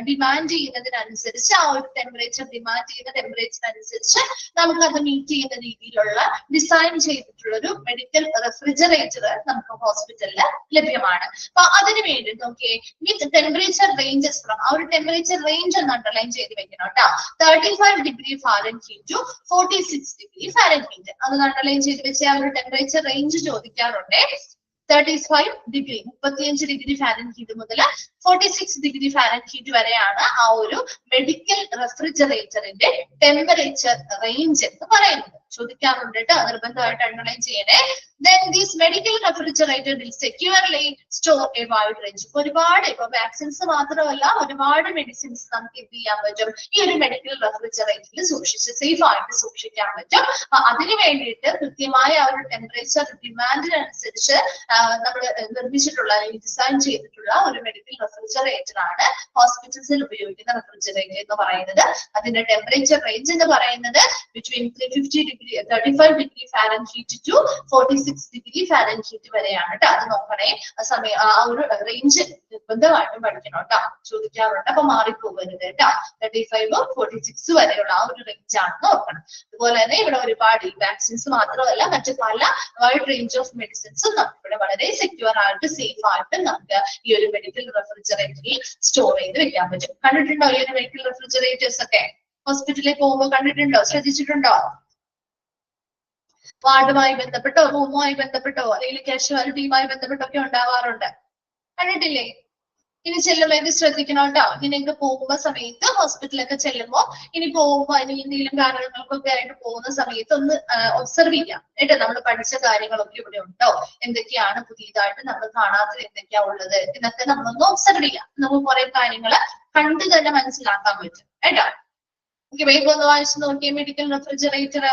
ഡിമാൻഡ് ചെയ്യുന്നതിനനുസരിച്ച്, ആ ഒരു ടെമ്പറേച്ചർ ഡിമാൻഡ് ചെയ്യുന്ന ടെമ്പറേച്ചർ അനുസരിച്ച് നമുക്ക് അത് മീറ്റ് ചെയ്യുന്ന രീതിയിലുള്ള ഡിസൈൻ ചെയ്തിട്ടുള്ള ഒരു മെഡിക്കൽ റെഫ്രിജറേറ്റർ നമുക്ക് ഹോസ്പിറ്റലിൽ ലഭ്യമാണ്. അപ്പൊ അതിന് വേണ്ടി നോക്കിയേ, വിത്ത് ടെമ്പറേച്ചർ റേഞ്ചസ് ഫ്രം, ആ ഒരു ടെമ്പറേച്ചർ റേഞ്ച് ഒന്ന് അണ്ടർലൈൻ ചെയ്ത് വെക്കണം കേട്ടോ. 35°F to 46°F. അത് അണ്ടർലൈൻ ചെയ്ത് വെച്ച് ആ ഒരു ടെമ്പറേച്ചർ റേഞ്ച് ചോദിക്കാറുണ്ട്. 35°, 35°F മുതൽ 46°F വരെയാണ് ആ ഒരു മെഡിക്കൽ റെഫ്രിജറേറ്ററിന്റെ ടെമ്പറേച്ചർ റേഞ്ച് എന്ന് പറയുന്നത്. ചോദിക്കാറുണ്ട് കേട്ടോ, നിർബന്ധമായിട്ട് അണ്ടർലൈൻ ചെയ്യണേ. Then this medical refrigerator will securely store a wide range. ഒരുപാട് ഇപ്പൊ വാക്സിൻസ് മാത്രമല്ല, ഒരുപാട് മെഡിസിൻസ് നമുക്ക് എന്ത് ചെയ്യാൻ പറ്റും, ഈ ഒരു മെഡിക്കൽ റെഫ്രിജറേറ്ററിൽ സൂക്ഷിച്ച് സേഫ് ആയിട്ട് സൂക്ഷിക്കാൻ പറ്റും. അതിന് വേണ്ടിയിട്ട് കൃത്യമായ ആ ഒരു ടെമ്പറേച്ചർ ഡിമാൻഡിനനുസരിച്ച് നമ്മൾ നിർമ്മിച്ചിട്ടുള്ള, ഡിസൈൻ ചെയ്തിട്ടുള്ള ഒരു മെഡിക്കൽ റെഫ്രിജറേറ്റർ ആണ് ഹോസ്പിറ്റൽസിൽ ഉപയോഗിക്കുന്ന റെഫ്രിജറേറ്റർ എന്ന് പറയുന്നത്. അതിന്റെ ടെമ്പറേച്ചർ റേഞ്ച് എന്ന് പറയുന്നത് ബിറ്റ്വീൻ 35°F to 46°F വരെയാണ് കേട്ടോ. അത് നോക്കണേ, സമയം ആ ഒരു റേഞ്ച് നിർബന്ധമായിട്ടും പഠിക്കണം കേട്ടോ, ചോദിക്കാറുണ്ട്. അപ്പൊ മാറിപ്പോകരുത് കേട്ടോ. 35 46 വരെയുള്ള ആ ഒരു റേഞ്ച് ആണെന്ന് നോക്കണം. അതുപോലെ തന്നെ ഇവിടെ ഒരുപാട് വാക്സിൻസ് മാത്രമല്ല, മറ്റു പല വൈഡ് റേഞ്ച് ഓഫ് മെഡിസിൻസും നമുക്ക് ഇവിടെ വളരെ സെക്യൂർ ആയിട്ട് സേഫ് ആയിട്ട് നമുക്ക് ഈ ഒരു മെഡിക്കൽ റെഫ്രിജറേറ്ററിൽ സ്റ്റോർ ചെയ്ത് വെക്കാൻ പറ്റും. കണ്ടിട്ടുണ്ടോ ഈ ഒരു മെഡിക്കൽ റെഫ്രിജറേറ്റേഴ്സ് ഒക്കെ? ഹോസ്പിറ്റലിൽ പോകുമ്പോൾ കണ്ടിട്ടുണ്ടോ, ശ്രദ്ധിച്ചിട്ടുണ്ടോ? വാർഡുമായി ബന്ധപ്പെട്ടോ റൂമുമായി ബന്ധപ്പെട്ടോ അല്ലെങ്കിൽ കാഷ്വാലിറ്റിയുമായി ബന്ധപ്പെട്ടൊക്കെ ഉണ്ടാവാറുണ്ട്. കണ്ടിട്ടില്ലേ? ഇനി ചെല്ലുമ്പോ ഇത് ശ്രദ്ധിക്കണം കേട്ടോ. ഇങ്ങനെയൊക്കെ പോകുമ്പോ സമയത്ത്, ഹോസ്പിറ്റലൊക്കെ ചെല്ലുമ്പോ, ഇനി പോകുമ്പോ അതിന് എന്തെങ്കിലും കാരണങ്ങൾക്കൊക്കെ ആയിട്ട് പോകുന്ന സമയത്ത് ഒന്ന് ഒബ്സർവ് ചെയ്യാം കേട്ടോ. നമ്മൾ പഠിച്ച കാര്യങ്ങളൊക്കെ ഇവിടെ ഉണ്ടോ, എന്തൊക്കെയാണ് പുതിയതായിട്ട് നമ്മൾ കാണാത്തത് എന്തൊക്കെയാ ഉള്ളത് എന്നൊക്കെ നമ്മളൊന്ന് ഒബ്സർവ് ചെയ്യാം. നമുക്ക് കുറെ കാര്യങ്ങൾ കണ്ടു തന്നെ മനസ്സിലാക്കാൻ പറ്റും കേട്ടോ. ഓക്കെ, വേഗം ഒന്ന് വായിച്ചു നോക്കിയേ മെഡിക്കൽ റെഫ്രിജറേറ്റർ.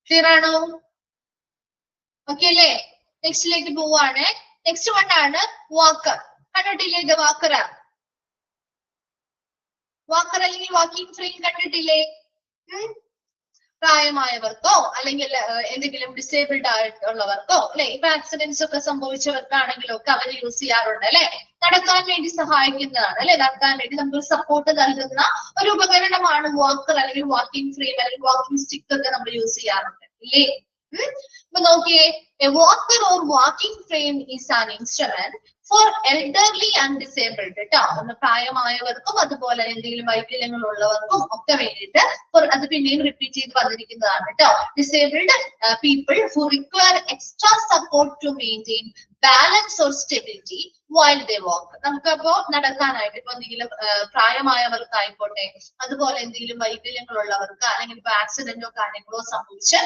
ക്ലിയർ ആണോ? ഓക്കെ അല്ലേ? നെക്സ്റ്റിലേക്ക് പോവാണ്. നെക്സ്റ്റ് വൺ ആണ് വാക്കർ. കണ്ടിട്ടില്ലേ ഇത് വാക്കർ? വാക്കർ അല്ലെങ്കിൽ വാക്കിംഗ് ഫ്രെയിം കണ്ടിട്ടില്ലേ? പ്രായമായവർക്കോ അല്ലെങ്കിൽ എന്തെങ്കിലും ഡിസേബിൾഡ് ആയിട്ടുള്ളവർക്കോ അല്ലെ, ഇപ്പൊ ആക്സിഡൻസ് ഒക്കെ സംഭവിച്ചവർക്കാണെങ്കിലും ഒക്കെ അവർ യൂസ് ചെയ്യാറുണ്ട് അല്ലെ. നടക്കാൻ വേണ്ടി സഹായിക്കുന്നതാണ് അല്ലെ, നടക്കാൻ വേണ്ടി നമുക്ക് സപ്പോർട്ട് നൽകുന്ന ഒരു ഉപകരണമാണ് വാക്കർ അല്ലെങ്കിൽ വാക്കിംഗ് ഫ്രെയിം അല്ലെങ്കിൽ വാക്കിംഗ് സ്റ്റിക്ക് ഒക്കെ നമ്മൾ യൂസ് ചെയ്യാറുണ്ട് ഇല്ലേ. അപ്പൊ നോക്കിയേ, A walker or walking frame is an instrument for elderly and disabled കേട്ടോ. ഒന്ന് പ്രായമായവർക്കും അതുപോലെ എന്തെങ്കിലും വൈകല്യങ്ങൾ ഉള്ളവർക്കും ഒക്കെ വേണ്ടിയിട്ട് അത് പിന്നെയും റിപ്പീറ്റ് ചെയ്ത് വന്നിരിക്കുന്നതാണ് കേട്ടോ. Disabled people who require extra support to maintain balance or stability while they walk. നമുക്കപ്പോ നടക്കാനായിട്ട് ഇപ്പൊ എന്തെങ്കിലും പ്രായമായവർക്കായിക്കോട്ടെ, അതുപോലെ എന്തെങ്കിലും വൈകല്യങ്ങൾ ഉള്ളവർക്ക് അല്ലെങ്കിൽ ഇപ്പൊ ആക്സിഡന്റോ കാര്യങ്ങളോ സംഭവിച്ച്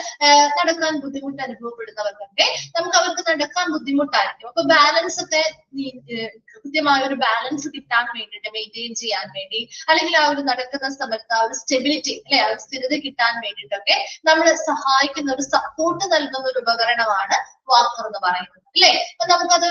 നടക്കാൻ ബുദ്ധിമുട്ട് അനുഭവപ്പെടുന്നവർക്കൊക്കെ നമുക്ക് അവർക്ക് നടക്കാൻ ബുദ്ധിമുട്ടായിരിക്കും. അപ്പൊ ബാലൻസ് ഒക്കെ കൃത്യമായ ഒരു ബാലൻസ് കിട്ടാൻ വേണ്ടിയിട്ട്, മെയിൻറ്റെയിൻ ചെയ്യാൻ വേണ്ടി, അല്ലെങ്കിൽ ആ ഒരു നടക്കുന്ന സമയത്ത് ആ ഒരു സ്റ്റെബിലിറ്റി അല്ലെ, ആ ഒരു സ്ഥിരത കിട്ടാൻ വേണ്ടിയിട്ടൊക്കെ നമ്മൾ സഹായിക്കുന്ന ഒരു സപ്പോർട്ട് നൽകുന്ന ഒരു ഉപകരണമാണ് വാക്കർ എന്ന് പറയുന്നത് അല്ലെ. അപ്പൊ നമുക്കത്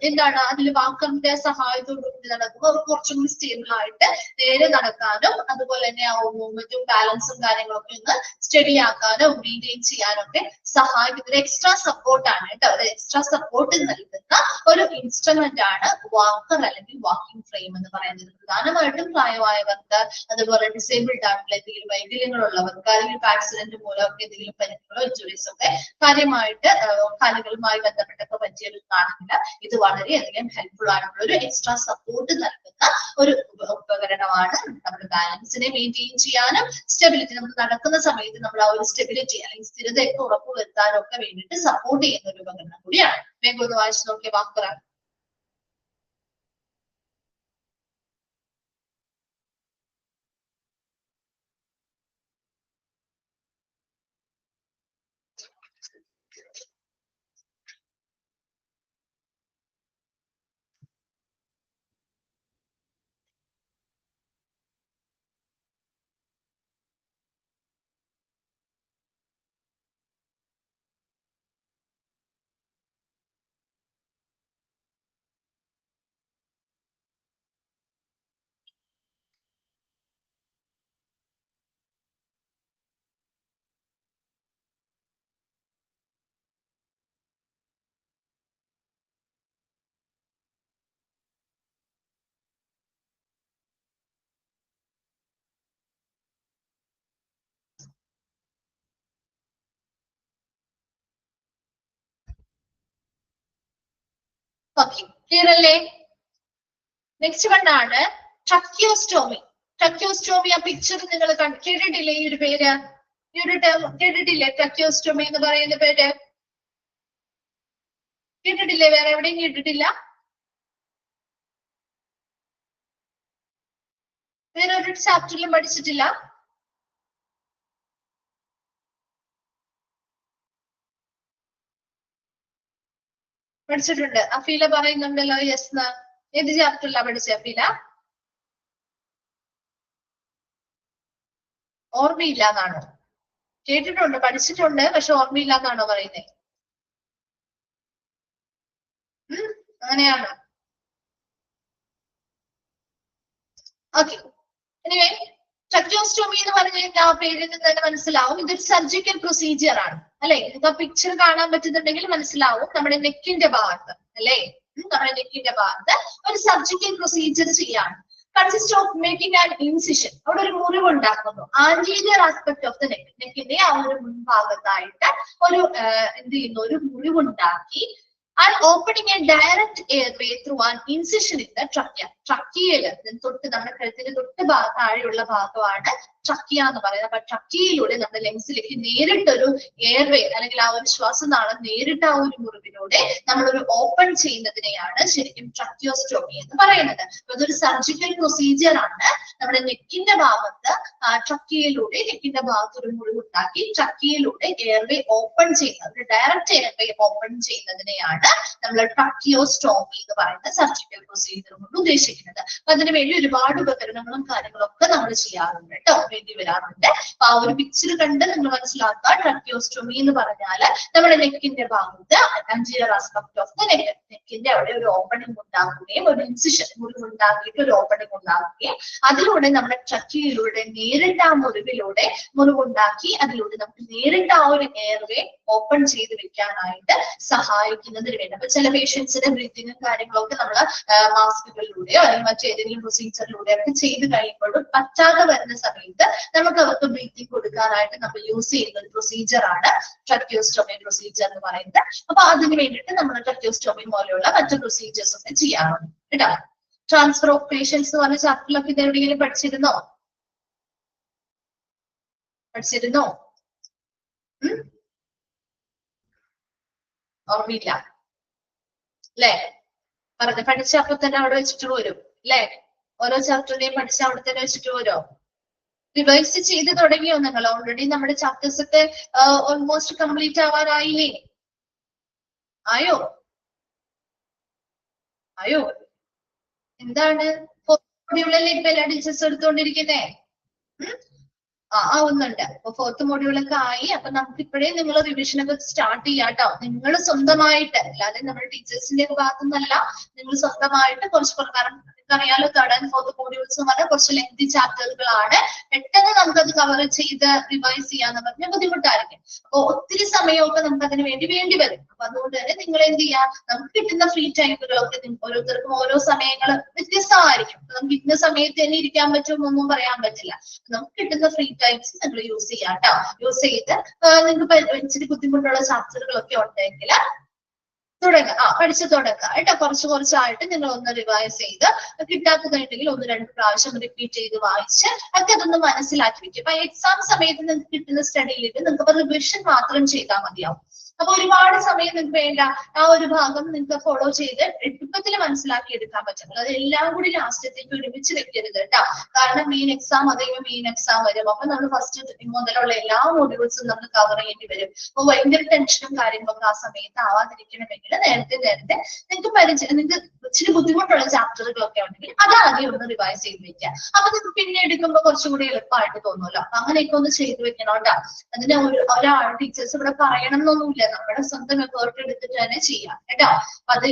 എന്താണ്, അതിൽ വാക്കറിന്റെ സഹായത്തോടു കൂടി നടക്കുമ്പോൾ അവർ കുറച്ചും കൂടി സ്റ്റേബിൾ ആയിട്ട് നേരെ നടക്കാനും അതുപോലെ തന്നെ ആ മൂവ്മെന്റും ബാലൻസും കാര്യങ്ങളൊക്കെ ഒന്ന് സ്റ്റഡി ആക്കാനും മെയിൻറ്റെയിൻ ചെയ്യാനും ഒക്കെ സഹായിക്കുന്ന ഒരു എക്സ്ട്രാ സപ്പോർട്ടാണ് കേട്ടോ. ഒരു എക്സ്ട്രാ സപ്പോർട്ട് നൽകുന്ന ഒരു ഇൻസ്ട്രുമെന്റ് ആണ് വാക്കർ അല്ലെങ്കിൽ വാക്കിംഗ് ഫ്രെയിം എന്ന് പറയുന്നത്. പ്രധാനമായിട്ടും പ്രായമായവർക്ക്, അതുപോലെ ഡിസേബിൾഡ് ആയിട്ടുള്ള എന്തെങ്കിലും വൈകല്യങ്ങളുള്ളവർക്ക്, അല്ലെങ്കിൽ ആക്സിഡന്റ് മൂലമൊക്കെ എന്തെങ്കിലും പരിക്കുകളോ ഇഞ്ചുറീസ് ഒക്കെ കാര്യമായിട്ട് കാലുകളുമായി ബന്ധപ്പെട്ടൊക്കെ പറ്റിയെടുക്കുകയാണെങ്കിൽ ഇത് വളരെയധികം ഹെൽപ്ഫുൾ ആയിട്ടുള്ള ഒരു എക്സ്ട്രാ സപ്പോർട്ട് നൽകുന്ന ഒരു ഉപകരണമാണ്. നമ്മുടെ ബാലൻസിനെ മെയിൻറ്റെയിൻ ചെയ്യാനും സ്റ്റെബിലിറ്റി, നമ്മൾ നടക്കുന്ന സമയത്ത് നമ്മൾ ആ ഒരു സ്റ്റെബിലിറ്റി അല്ലെങ്കിൽ സ്ഥിരതയൊക്കെ ഉറപ്പുവരുത്താനും ഒക്കെ വേണ്ടിയിട്ട് സപ്പോർട്ട് ചെയ്യുന്ന ഒരു ഉപകരണം കൂടിയാണ്. വേഗം ഒന്ന് വായിച്ചു നോക്കിയ വാക്കറാണ്. ഓക്കെ, ക്ലിയർ അല്ലേ? നെക്സ്റ്റ് വൺ ആണ് ട്രക്കിയോസ്റ്റോമി. ട്രക്കിയോസ്റ്റോമി ആ പിക്ചർ നിങ്ങൾ കേട്ടിട്ടില്ലേ? ഈ ഒരു പേര്, ഈ ഒരു ടേം കേട്ടിട്ടില്ലേ? ട്രക്കിയോസ്റ്റോമി എന്ന് പറയുന്ന പേര് കേട്ടിട്ടില്ലേ? വേറെ എവിടെയും കേട്ടിട്ടില്ല? വേറെ ഒരു ചാപ്റ്ററിലും പഠിച്ചിട്ടില്ല? പഠിച്ചിട്ടുണ്ട്. അഫീല പറയുന്നുണ്ടല്ലോ യെസ് എന്ന്. ഏത് ചാപ്റ്ററിലാ പഠിച്ച അഫീല? ഓർമ്മയില്ല എന്നാണോ? കേട്ടിട്ടുണ്ട്, പഠിച്ചിട്ടുണ്ട്, പക്ഷെ ഓർമ്മയില്ല എന്നാണോ പറയുന്നത്? അങ്ങനെയാണോ? ഓക്കെ, എനിവേ ട്രക്കിയോസ്റ്റോമി എന്ന് പറഞ്ഞു കഴിഞ്ഞാൽ ആ പേരിൽ നിന്ന് തന്നെ മനസ്സിലാവും ഇതൊരു സർജിക്കൽ പ്രൊസീജിയർ ആണ് അല്ലെ. നിങ്ങൾക്ക് ആ പിക്ചർ കാണാൻ പറ്റുന്നുണ്ടെങ്കിൽ മനസ്സിലാവും. നമ്മുടെ നെക്കിന്റെ ഭാഗത്ത് അല്ലെ, നമ്മുടെ നെക്കിന്റെ ഭാഗത്ത് ഒരു സർജിക്കൽ പ്രൊസീജിയർ ചെയ്യാണ്. Consist of making an incision. അവിടെ ഒരു മുറിവ് ഉണ്ടാക്കുന്നു. Anterior aspect of the neck, നെക്കിന്റെ ആ ഒരു മുൻഭാഗത്തായിട്ട് ഒരു എന്ത് ചെയ്യുന്നു, ഒരു മുറിവുണ്ടാക്കി and opening a direct airway through an incision in the trachea. ട്രക്കിയയില് തൊട്ട് നമ്മുടെ കഴുത്തിന്റെ തൊട്ട് താഴെയുള്ള ഭാഗമാണ് ട്രക്കിയ എന്ന് പറയുന്നത്. അപ്പൊ ട്രക്കിയയിലൂടെ നമ്മുടെ ലെങ്സിലേക്ക് നേരിട്ടൊരു എയർവേ അല്ലെങ്കിൽ ആ ഒരു ശ്വാസനാളം നേരിട്ട് ആ ഒരു മുറിവിലൂടെ നമ്മളൊരു ഓപ്പൺ ചെയ്യുന്നതിനെയാണ് ശരിക്കും ട്രക്കിയോസ്റ്റോമി എന്ന് പറയുന്നത്. അപ്പൊ അതൊരു സർജിക്കൽ പ്രൊസീജിയർ ആണ്. നമ്മുടെ നെക്കിന്റെ ഭാഗത്ത് ട്രക്കിയയിലൂടെ നെക്കിന്റെ ഭാഗത്ത് ഒരു മുറിവുണ്ടാക്കി ട്രക്കിയയിലൂടെ എയർവേ ഓപ്പൺ ചെയ്യുന്നത്, ഡയറക്റ്റ് എയർവേ ഓപ്പൺ ചെയ്യുന്നതിനെയാണ് ഇതാണ് നമ്മൾ ട്രക്കിയോസ്റ്റോമി എന്ന് പറയുന്ന സർജിക്കൽ പ്രൊസീജിയർ കൊണ്ട് ഉദ്ദേശിക്കുന്നത്. അപ്പൊ അതിനുവേണ്ടി ഒരുപാട് ഉപകരണങ്ങളും കാര്യങ്ങളൊക്കെ നമ്മൾ ചെയ്യാറുണ്ട് കേട്ടോ, വേണ്ടി വരാറുണ്ട്. അപ്പൊ ആ ഒരു പിക്ചർ കണ്ട് നിങ്ങൾ മനസ്സിലാക്കുക. ട്രക്കിയോസ്റ്റോമി എന്ന് പറഞ്ഞാല് നമ്മുടെ നെക്കിന്റെ ഭാഗത്ത് anterior aspect of the neck, നെക്കിന്റെ അവിടെ ഒരു ഓപ്പണിംഗ് ഉണ്ടാക്കുകയും ഒരു ഇൻസിഷൻ മുറിവുണ്ടാക്കിയിട്ട് ഒരു ഓപ്പണിംഗ് ഉണ്ടാക്കുകയും അതിലൂടെ നമ്മുടെ ട്രക്കിയിലൂടെ നേരിട്ട് ആ മുറിവുണ്ടാക്കി അതിലൂടെ നമുക്ക് നേരിട്ട് ആ ഒരു എയർവേ ഓപ്പൺ ചെയ്ത് വെക്കാനായിട്ട് സഹായിക്കുന്നതിന് വേണ്ടി. അപ്പൊ ചില പേഷ്യൻസിന്റെ ബ്രീത്തിങ്ങും കാര്യങ്ങളൊക്കെ നമ്മൾ മാസ്കുകളിലൂടെയോ അല്ലെങ്കിൽ മറ്റേതെങ്കിലും പ്രൊസീജിയറിലൂടെയോ ഒക്കെ ചെയ്ത് കഴിയുമ്പോഴും പറ്റാതെ വരുന്ന സമയത്ത് നമുക്ക് അവർക്ക് ബ്രീത്തിങ് കൊടുക്കാനായിട്ട് നമ്മൾ യൂസ് ചെയ്യുന്ന ഒരു പ്രൊസീജിയർ ആണ് ട്രക്കിയോസ്റ്റോമി പ്രൊസീജിയർ എന്ന് പറയുന്നത്. അപ്പൊ അതിന് വേണ്ടിയിട്ട് നമ്മൾ ട്രക്കിയോസ്റ്റോമി പോലെയുള്ള മറ്റു പ്രൊസീജിയേഴ്സ് ഒക്കെ ചെയ്യാറുണ്ട് കേട്ടോ. ട്രാൻസ്ഫർ ഓഫ് പേഷ്യൻസ് എന്ന് പറഞ്ഞ ചാപ്റ്ററിലൊക്കെ ഇത് എവിടെയെങ്കിലും പഠിച്ചിരുന്നോ? ഓർമ്മയില്ല അല്ലെ? പഠിച്ച അപ്പൊ തന്നെ അവിടെ വെച്ചിട്ട് വരും അല്ലെ? ഓരോ ചാപ്റ്ററിനെയും പഠിച്ച അവിടെ തന്നെ വെച്ചിട്ട് വരും. റിവൈസ് ചെയ്ത് തുടങ്ങിയോ നിങ്ങൾ? ഓൾറെഡി നമ്മുടെ ചാപ്റ്റേഴ്സ് ഒക്കെ ഓൾമോസ്റ്റ് കംപ്ലീറ്റ് ആവാറായില്ലേ? ആയോ? എന്താണ് മൊഡ്യൂളല്ലേ ഇപ്പൊ എല്ലാ ടീച്ചേഴ്സ് എടുത്തുകൊണ്ടിരിക്കുന്നേ? ആവുന്നുണ്ട്. അപ്പൊ 4th മൊഡ്യൂളൊക്കെ ആയി. അപ്പൊ നമുക്ക് ഇപ്പോഴേ നിങ്ങൾ റിവിഷൻ ഒക്കെ സ്റ്റാർട്ട് ചെയ്യാട്ടോ. നിങ്ങൾ സ്വന്തമായിട്ട്, അല്ലാതെ നമ്മുടെ ടീച്ചേഴ്സിന്റെ ഭാഗത്തുനിന്നല്ല, നിങ്ങൾ സ്വന്തമായിട്ട് കുറച്ച് പ്രകാരം അറിയാലോ 3rd and 4th മോഡ്യൂൾസ് എന്ന് പറഞ്ഞാൽ കുറച്ച് ലെങ്തി ചാപ്റ്ററുകളാണ്. പെട്ടെന്ന് നമുക്കത് കവർ ചെയ്ത് റിവൈസ് ചെയ്യാന്ന് പറഞ്ഞാൽ ബുദ്ധിമുട്ടായിരിക്കും. അപ്പൊ ഒത്തിരി സമയമൊക്കെ നമുക്ക് അതിന് വേണ്ടി വരും. അപ്പൊ അതുകൊണ്ട് തന്നെ നിങ്ങൾ എന്ത് ചെയ്യാം, നമുക്ക് കിട്ടുന്ന ഫ്രീ ടൈമുകളൊക്കെ ഓരോരുത്തർക്കും ഓരോ സമയങ്ങൾ വ്യത്യസ്തമായിരിക്കും. നമുക്ക് ഇന്ന സമയത്ത് തന്നെ ഇരിക്കാൻ പറ്റുമെന്നൊന്നും പറയാൻ പറ്റില്ല. നമുക്ക് കിട്ടുന്ന ഫ്രീ ടൈംസ് നിങ്ങൾ യൂസ് ചെയ്യാം കേട്ടോ. യൂസ് ചെയ്ത് നിങ്ങൾക്ക് ഇച്ചിരി ബുദ്ധിമുട്ടുള്ള ചാപ്റ്ററുകളൊക്കെ ഉണ്ടെങ്കിൽ പഠിച്ചു തുടങ്ങുക കേട്ടോ. കുറച്ചായിട്ട് നിങ്ങൾ ഒന്ന് റിവൈസ് ചെയ്ത് കിട്ടാത്തതുണ്ടെങ്കിൽ 1-2 പ്രാവശ്യം റിപ്പീറ്റ് ചെയ്ത് വായിച്ച് ഒക്കെ അതൊന്ന് മനസ്സിലാക്കി വെക്കും. അപ്പൊ എക്സാം സമയത്ത് നിങ്ങൾക്ക് കിട്ടുന്ന സ്റ്റഡിയിലേക്ക് നിങ്ങൾക്ക് റിവിഷൻ മാത്രം ചെയ്താൽ മതിയാവും. അപ്പൊ ഒരുപാട് സമയം നിങ്ങൾക്ക് വേണ്ട. ആ ഒരു ഭാഗം നിങ്ങൾക്ക് ഫോളോ ചെയ്ത് എളുപ്പത്തിൽ മനസ്സിലാക്കി എടുക്കാൻ പറ്റും. അത് എല്ലാം കൂടി ലാസ്റ്റത്തേക്ക് ഒരുമിച്ച് വെക്കരുത് കേട്ടോ. കാരണം മെയിൻ എക്സാം വരും. അപ്പൊ നമ്മൾ ഫസ്റ്റ് മുതലുള്ള എല്ലാ മോഡ്യൂൾസും നമ്മൾ കവർ ചെയ്യേണ്ടി വരും. അപ്പൊ ഭയങ്കര ടെൻഷനും കാര്യങ്ങളൊക്കെ ആ സമയത്ത് ആവാതിരിക്കണമെങ്കിൽ നേരത്തെ നിങ്ങൾക്ക് ഇച്ചിരി ബുദ്ധിമുട്ടുള്ള ചാപ്റ്ററുകളൊക്കെ ഉണ്ടെങ്കിൽ അതാദ്യം ഒന്ന് റിവൈസ് ചെയ്ത് വെക്കുക. അപ്പൊ നിങ്ങൾക്ക് പിന്നെ എടുക്കുമ്പോൾ കുറച്ചുകൂടി എളുപ്പമായിട്ട് തോന്നുമല്ലോ. അപ്പൊ അങ്ങനെയൊക്കെ ഒന്ന് ചെയ്ത് വെക്കണം കേട്ടോ. അതിന് ഒരാൾ ടീച്ചേഴ്സ് ഇവിടെ പറയണം എന്നൊന്നുമില്ല, നമ്മുടെ സ്വന്തം എഫേർട്ട് എടുത്തിട്ട് തന്നെ ചെയ്യാം കേട്ടോ. അപ്പൊ അത്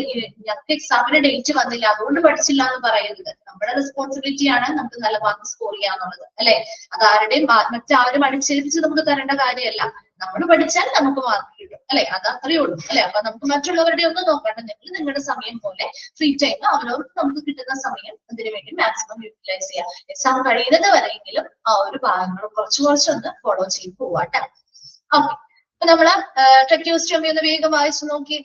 ഞങ്ങൾക്ക് എക്സാമിന് ഡേറ്റ് വന്നില്ല അതുകൊണ്ട് പഠിച്ചില്ല എന്ന് പറയരുത്. നമ്മുടെ റെസ്പോൺസിബിലിറ്റി ആണ് നമുക്ക് നല്ല മാർക്ക് സ്കോർ ചെയ്യാന്നുള്ളത് അല്ലെ. അതാരുടെയും മറ്റാരും അടിച്ചേൽപ്പിച്ച് നമുക്ക് തരേണ്ട കാര്യമല്ല. നമ്മൾ പഠിച്ചാൽ നമുക്ക് മാർക്ക് കിട്ടും അല്ലെ. അത് അത്രയേ ഉള്ളൂ അല്ലെ. അപ്പൊ നമുക്ക് മറ്റുള്ളവരുടെ ഒന്നും നോക്കണ്ട. നിങ്ങൾ നിങ്ങളുടെ സമയം പോലെ ഫ്രീ ടൈം അവരവർക്ക് നമുക്ക് കിട്ടുന്ന സമയം അതിനു വേണ്ടി മാക്സിമം യൂട്ടിലൈസ് ചെയ്യാം. എക്സാം കഴിയുന്നത് വരെയെങ്കിലും ആ ഒരു ഭാഗങ്ങൾ കുറച്ചൊന്ന് ഫോളോ ചെയ്ത് പോവാട്ടെ. ഓക്കെ. അപ്പൊ നമ്മള് ട്രക്കിയോസ്റ്റോമി ഒന്ന് വേഗം വായിച്ചു നോക്കി.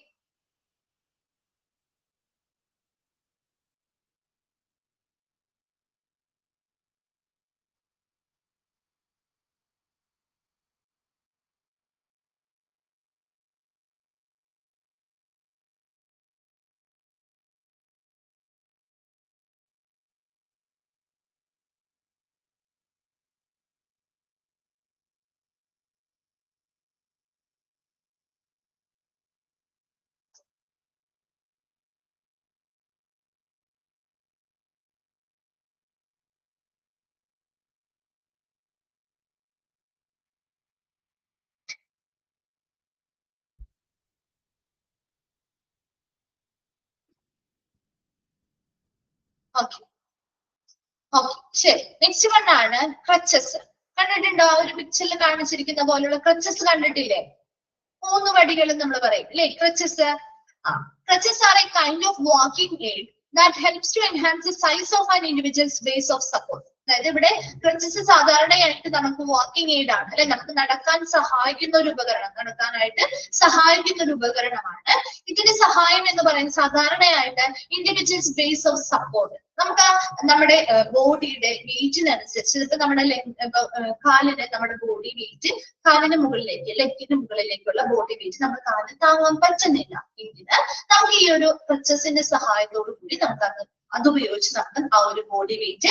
ഓക്കെ ശരി. നെക്സ്റ്റ് വൺ ആണ് ക്രച്ചസ്. കണ്ടിട്ടുണ്ടോ? ഒരു പിക്ചറിൽ കാണിച്ചിരിക്കുന്ന പോലുള്ള ക്രച്ചസ് കണ്ടിട്ടില്ലേ? 3 വടികളും നമ്മൾ പറയും അല്ലെ crutches. Crutches are a kind of walking aid that helps to enhance the size of an individual's base of support. അതായത് ഇവിടെ ക്രച്ചസ് സാധാരണയായിട്ട് നമുക്ക് വാക്കിംഗ് എയ്ഡ് ആണ് അല്ലെ, നമുക്ക് നടക്കാനായിട്ട് സഹായിക്കുന്ന ഒരു ഉപകരണമാണ്. ഇതിന്റെ സഹായം എന്ന് പറയുന്നത് സാധാരണയായിട്ട് ഇൻഡിവിജ്വൽസ് ബേസ് ഓഫ് സപ്പോർട്ട്. നമുക്ക് നമ്മുടെ ബോഡിയുടെ വെയിറ്റിനനുസരിച്ച് ഇപ്പൊ നമ്മുടെ നമ്മുടെ ബോഡി വെയിറ്റ് കാലിന് മുകളിലേക്ക് ലെഗിന് മുകളിലേക്കുള്ള ബോഡി വെയിറ്റ് നമ്മുടെ കാലിന് താങ്ങാൻ പറ്റുന്നില്ല എങ്കിൽ നമുക്ക് ഈ ഒരു ക്രച്ചസിന്റെ സഹായത്തോടു കൂടി നമുക്ക് അതുപയോഗിച്ച് നമുക്ക് ആ ഒരു ബോഡി വെയിറ്റ്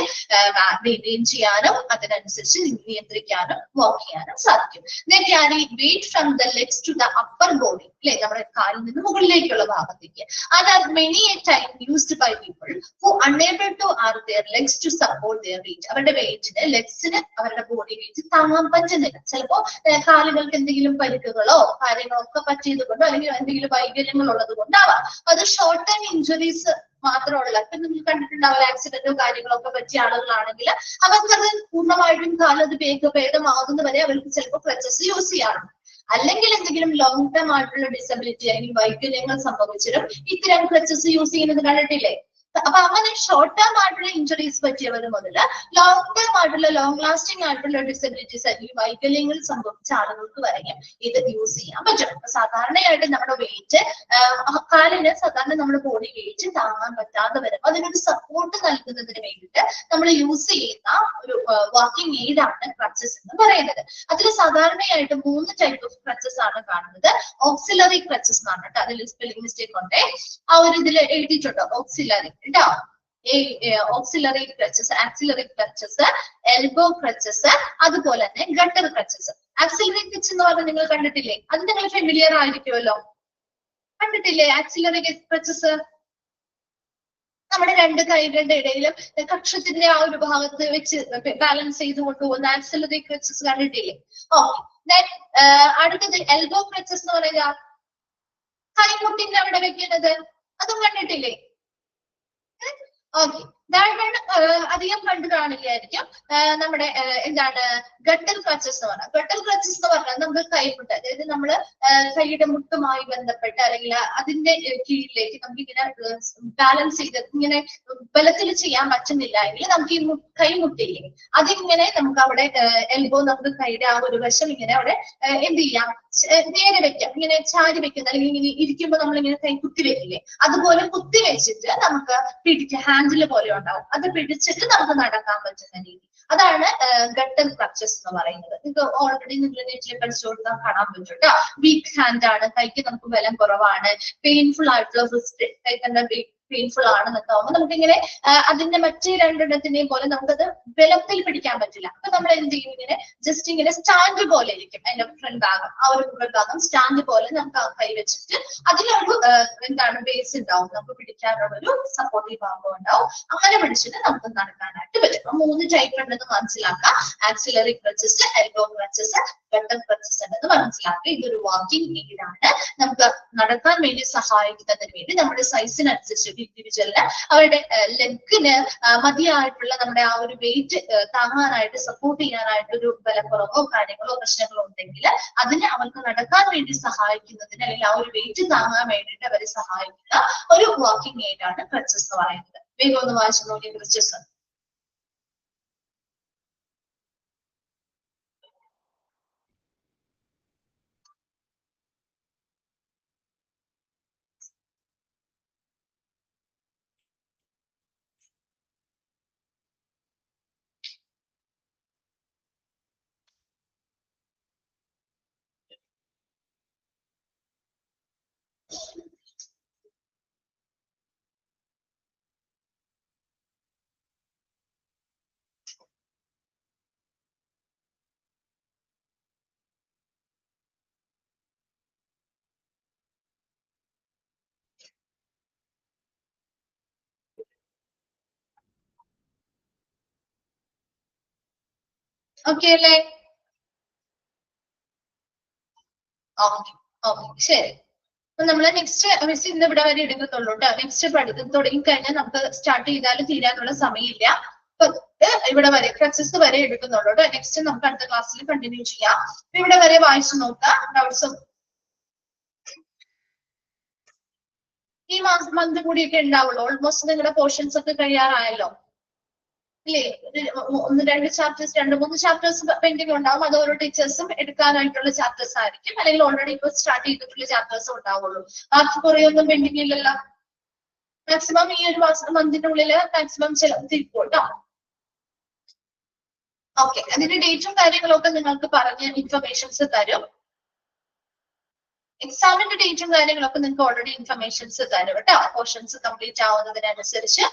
മെയിൻറ്റെയിൻ ചെയ്യാനും അതിനനുസരിച്ച് നിയന്ത്രിക്കാനും വർക്ക് ചെയ്യാനും സാധിക്കും. They carry weight from the legs to the upper body, അല്ലെ, നമ്മുടെ കാലിൽ നിന്ന് മുകളിലേക്കുള്ള ഭാഗത്തേക്ക്. And are many a time used by people who unable to are their legs to support their weight. അവരുടെ വെയിറ്റിന് ലെഗ്സിന് അവരുടെ ബോഡി വെയിറ്റ് താങ്ങാൻ പറ്റുന്നില്ല. ചിലപ്പോ കാലുകൾക്ക് എന്തെങ്കിലും പരിക്കുകളോ കാര്യങ്ങളോ ഒക്കെ പറ്റിയത് കൊണ്ടോ അല്ലെങ്കിൽ എന്തെങ്കിലും വൈകല്യങ്ങൾ ഉള്ളത് കൊണ്ടാവാം. അത് ഷോർട്ട് ടൈം ഇഞ്ചുറീസ് മാത്രമുള്ള, ഇപ്പൊ നിങ്ങൾ കണ്ടിട്ടുണ്ടാവില്ല ആക്സിഡന്റോ കാര്യങ്ങളോ ഒക്കെ പറ്റിയ ആളുകളാണെങ്കിൽ അവർക്കത് പൂർണ്ണമായിട്ടും കാലത് ഭേദമാകുന്നവരെ അവർക്ക് ചിലപ്പോൾ ക്രച്ചസ് യൂസ് ചെയ്യാറുണ്ട്. അല്ലെങ്കിൽ എന്തെങ്കിലും ലോങ് ടേം ആയിട്ടുള്ള ഡിസബിലിറ്റി അല്ലെങ്കിൽ വൈകല്യങ്ങൾ സംഭവിച്ചിട്ടും ഇത്തരം ക്രച്ചസ് യൂസ് ചെയ്യുന്നത് കണ്ടിട്ടില്ലേ? അപ്പൊ അങ്ങനെ ഷോർട്ട് ടേം ആയിട്ടുള്ള ഇഞ്ചുറീസ് പറ്റിയവർ മുതൽ ലോങ് ടേം ആയിട്ടുള്ള ലോങ് ലാസ്റ്റിംഗ് ആയിട്ടുള്ള ഡിസബിലിറ്റീസ് അല്ലെങ്കിൽ വൈകല്യങ്ങൾ സംഭവിച്ച ആളുകൾക്ക് വരെയും ഇത് യൂസ് ചെയ്യാൻ പറ്റും. സാധാരണയായിട്ട് നമ്മുടെ വെയിറ്റ് കാലിന് സാധാരണ നമ്മുടെ ബോഡി വെയിറ്റ് താങ്ങാൻ പറ്റാതെ വരും. അതിനൊരു സപ്പോർട്ട് നൽകുന്നതിന് വേണ്ടിയിട്ട് നമ്മൾ യൂസ് ചെയ്യുന്ന ഒരു വാക്കിംഗ് എയ്ഡ് ആണ് ക്രച്ചസ് എന്ന് പറയുന്നത്. അതിൽ സാധാരണയായിട്ട് 3 ടൈപ്പ് ഓഫ് ക്രച്ചസ് ആണ് കാണുന്നത്. ഓക്സിലറി ക്രച്ചസ് എന്നാണ് കേട്ടോ, അതിൽ സ്പെല്ലിംഗ് മിസ്റ്റേക്ക് ഉണ്ട്. ആ ഒരു ഇതിൽ എഴുതിയിട്ടുണ്ടോ ഓക്സിലറി കേട്ടോ. Auxiliary crutches, axillary crutches, elbow crutches, അതുപോലെ തന്നെ ഗട്ടർ ക്രച്ചസ്. ആക്സിലറി ക്രച്ച് എന്ന് പറഞ്ഞാൽ നിങ്ങൾ കണ്ടിട്ടില്ലേ? അത് നിങ്ങൾ ഫെമിലിയർ ആയിരിക്കുമല്ലോ, കണ്ടിട്ടില്ലേ ആക്സിലറി ക്രച്ചസ്? നമ്മുടെ 2 കൈകളുടെ ഇടയിലും കക്ഷത്തിന്റെ ആ ഒരു ഭാഗത്ത് വെച്ച് ബാലൻസ് ചെയ്ത് കൊണ്ടുപോകുന്ന ആക്സിലറി ക്രച്ചസ് കണ്ടിട്ടില്ലേ? ഓക്കെ, അടുത്തത് എൽബോ ക്രച്ചസ് എന്ന് പറയുക കൈമുട്ടിന്റെ അവിടെ വെക്കുന്നത്, അതും കണ്ടിട്ടില്ലേ? ഓക്കെ, അധികം കണ്ടു കാണില്ലായിരിക്കും. നമ്മുടെ എന്താണ് ഗട്ടർ ക്രച്ചസ് എന്ന് പറഞ്ഞാൽ, ഗട്ടർ ക്രച്ചസ് എന്ന് പറഞ്ഞാൽ നമുക്ക് കൈമുട്ട്, അതായത് നമ്മള് കൈയുടെ മുട്ടുമായി ബന്ധപ്പെട്ട് അല്ലെങ്കിൽ അതിന്റെ കീഴിലേക്ക് നമുക്ക് ഇങ്ങനെ ബാലൻസ് ചെയ്ത് ഇങ്ങനെ ബലത്തിൽ ചെയ്യാൻ പറ്റുന്നില്ല എങ്കിൽ നമുക്ക് ഈ കൈമുട്ടില്ലേ അതിങ്ങനെ നമുക്ക് അവിടെ എൽബോ, നമുക്ക് കൈയുടെ ആ ഒരു വശം ഇങ്ങനെ അവിടെ എന്ത് ചെയ്യാം, നേരെ വെക്കാം, ഇങ്ങനെ ചാരി വെക്കുന്ന അല്ലെങ്കിൽ ഇങ്ങനെ ഇരിക്കുമ്പോൾ നമ്മളിങ്ങനെ കൈ കുത്തി വെക്കില്ലേ, അതുപോലെ കുത്തി വെച്ചിട്ട് നമുക്ക് പിടിക്കുക, ഹാൻഡിൽ പോലെ ഉണ്ടാവും, അത് പിടിച്ചിട്ട് നമുക്ക് നടക്കാൻ പറ്റുന്ന രീതി. അതാണ് ഗട്ടർ ക്രച്ചസ് എന്ന് പറയുന്നത്. നിങ്ങൾക്ക് ഓൾറെഡി നിങ്ങൾ വീട്ടിൽ പഠിച്ചുകൊടുക്കാൻ കാണാൻ പറ്റും കേട്ടോ. വീക്ക് ഹാൻഡ് ആണ്, കൈക്ക് നമുക്ക് ബലം കുറവാണ്, പെയിൻഫുൾ ആയിട്ടുള്ള റിസ്റ്റ്, കൈക്കണ്ട പെയിൻഫുൾ ആണെന്നൊക്കെ ആവുമ്പോൾ നമുക്കിങ്ങനെ അതിന്റെ മറ്റേ 2 പോലെ നമുക്കത് ബലത്തിൽ പിടിക്കാൻ പറ്റില്ല. അപ്പൊ നമ്മൾ എന്ത് ചെയ്യും, ഇങ്ങനെ ജസ്റ്റ് ഇങ്ങനെ സ്റ്റാൻഡ് പോലെ ഇരിക്കും. അതിന്റെ ഫ്രണ്ട് ഭാഗം, ആ ഒരു മുകൾ ഭാഗം സ്റ്റാൻഡ് പോലെ നമുക്ക് കൈ വെച്ചിട്ട് അതിലൊരു എന്താണ് ബേസ് ഉണ്ടാവും, നമുക്ക് പിടിക്കാനുള്ള ഒരു സപ്പോർട്ടീവ് ഭാഗം ഉണ്ടാവും. അങ്ങനെ പിടിച്ചിട്ട് നമുക്ക് നടക്കാനായിട്ട് പറ്റും. 3 ടൈപ്പ് ഉണ്ടെന്ന് മനസ്സിലാക്കാം. Axillary crutches, elbow crutches, gutter crutches ഉണ്ടെന്ന് മനസ്സിലാക്കുക. ഇതൊരു വാക്കിംഗ് എയ്ഡ് ആണ്. നമുക്ക് നടക്കാൻ വേണ്ടി സഹായിക്കുന്നതിന് വേണ്ടി നമ്മുടെ സൈസിനനുസരിച്ച് ഇൻഡിവിജ്വലിന് അവരുടെ ലെഗിന് മതിയായിട്ടുള്ള നമ്മുടെ ആ ഒരു വെയിറ്റ് താങ്ങാനായിട്ട് സപ്പോർട്ട് ചെയ്യാനായിട്ട് ഒരു ബലക്കുറവോ കാര്യങ്ങളോ പ്രശ്നങ്ങളോ ഉണ്ടെങ്കിൽ അതിന് അവർക്ക് നടക്കാൻ വേണ്ടി സഹായിക്കുന്നതിന് അല്ലെങ്കിൽ ആ ഒരു വെയിറ്റ് താങ്ങാൻ വേണ്ടിയിട്ട് അവരെ സഹായിക്കുന്ന ഒരു വാക്കിംഗ് എയ്ഡ് ആണ് ക്രച്ചസ് എന്ന് പറയുന്നത്. വേഗം ഒന്ന് വായിച്ചു നോക്കിയ ക്രച്ചസ്. ഓക്കെ അല്ലേ? ഓക്കെ ഓക്കെ, ശരി. അപ്പൊ നമ്മള് നെക്സ്റ്റ് മിസ് ഇന്ന് ഇവിടെ വരെ എടുക്കത്തുള്ളൂ കേട്ടോ. നെക്സ്റ്റ് പഠിത്തം തുടങ്ങി കഴിഞ്ഞാൽ നമുക്ക് സ്റ്റാർട്ട് ചെയ്താലും തീരാനുള്ള സമയമില്ല. അപ്പൊ ഇവിടെ വരെ ക്രച്ചസ് വരെ എടുക്കുന്നുള്ളൂ കേട്ടോ. നെക്സ്റ്റ് നമുക്ക് അടുത്ത ക്ലാസ്സിൽ കണ്ടിന്യൂ ചെയ്യാം. ഇവിടെ വരെ വായിച്ചു നോക്കാം. ഡൗട്ട്സും ഈ മന്ത് കൂടിയൊക്കെ ഉണ്ടാവുള്ളൂ. ഓൾമോസ്റ്റ് നിങ്ങളുടെ പോർഷൻസ് ഒക്കെ കഴിയാറായല്ലോ ഇല്ലേ? 1-2 ചാപ്റ്റേഴ്സ്, 2-3 ചാപ്റ്റേഴ്സ് പെൻഡിങ് ഉണ്ടാവും. അത് ഓരോ ടീച്ചേഴ്സും എടുക്കാനായിട്ടുള്ള ചാപ്റ്റേഴ്സ് ആയിരിക്കും, അല്ലെങ്കിൽ ഓൾറെഡി ഇപ്പൊ സ്റ്റാർട്ട് ചെയ്തിട്ടുള്ള ചാപ്റ്റേഴ്സും ഉണ്ടാവുള്ളൂ. ബാക്കി കുറേയൊന്നും പെൻഡിങ് ഇല്ലല്ലോ. മാക്സിമം ഈ ഒരു മന്തിന്റെ ഉള്ളില് മാക്സിമം തീർക്കും കേട്ടോ. ഓക്കെ, അതിന്റെ ഡേറ്റും കാര്യങ്ങളും ഒക്കെ നിങ്ങൾക്ക് പറഞ്ഞ് ഇൻഫർമേഷൻസ് തരും. എക്സാമിന്റെ ഡേറ്റും കാര്യങ്ങളൊക്കെ നിങ്ങൾക്ക് ഓൾറെഡി ഇൻഫർമേഷൻസ് തരും കേട്ടോ. പോർഷൻസ് കംപ്ലീറ്റ് ആവുന്നതിനനുസരിച്ച്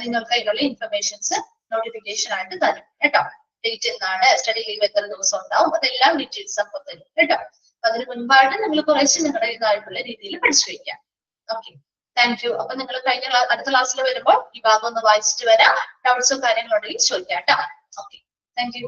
നിങ്ങൾക്ക് അതിനുള്ള ഇൻഫർമേഷൻസ് നോട്ടിഫിക്കേഷൻ ആയിട്ട് തരും കേട്ടോ. ഡേറ്റ് എന്നാണ്, സ്റ്റഡി ലീവ് എത്ര ദിവസം ഉണ്ടാവും, അതെല്ലാം ഡീറ്റെയിൽസ് ഒക്കെ തരും കേട്ടോ. അതിന് മുൻപായിട്ട് നിങ്ങൾ കുറേശ്ശെ നിങ്ങളുടേതായിട്ടുള്ള രീതിയിൽ പഠിച്ചു വയ്ക്കാം. Okay, thank you. അപ്പൊ നിങ്ങൾ അടുത്ത ക്ലാസ്സിൽ വരുമ്പോൾ ഈ ഭാഗം ഒന്ന് വായിച്ചിട്ട് വരാം. ഡൗട്ട്സോ കാര്യങ്ങളോ ഉണ്ടെങ്കിൽ ചോദിക്കാം കേട്ടോ. Okay, thank you.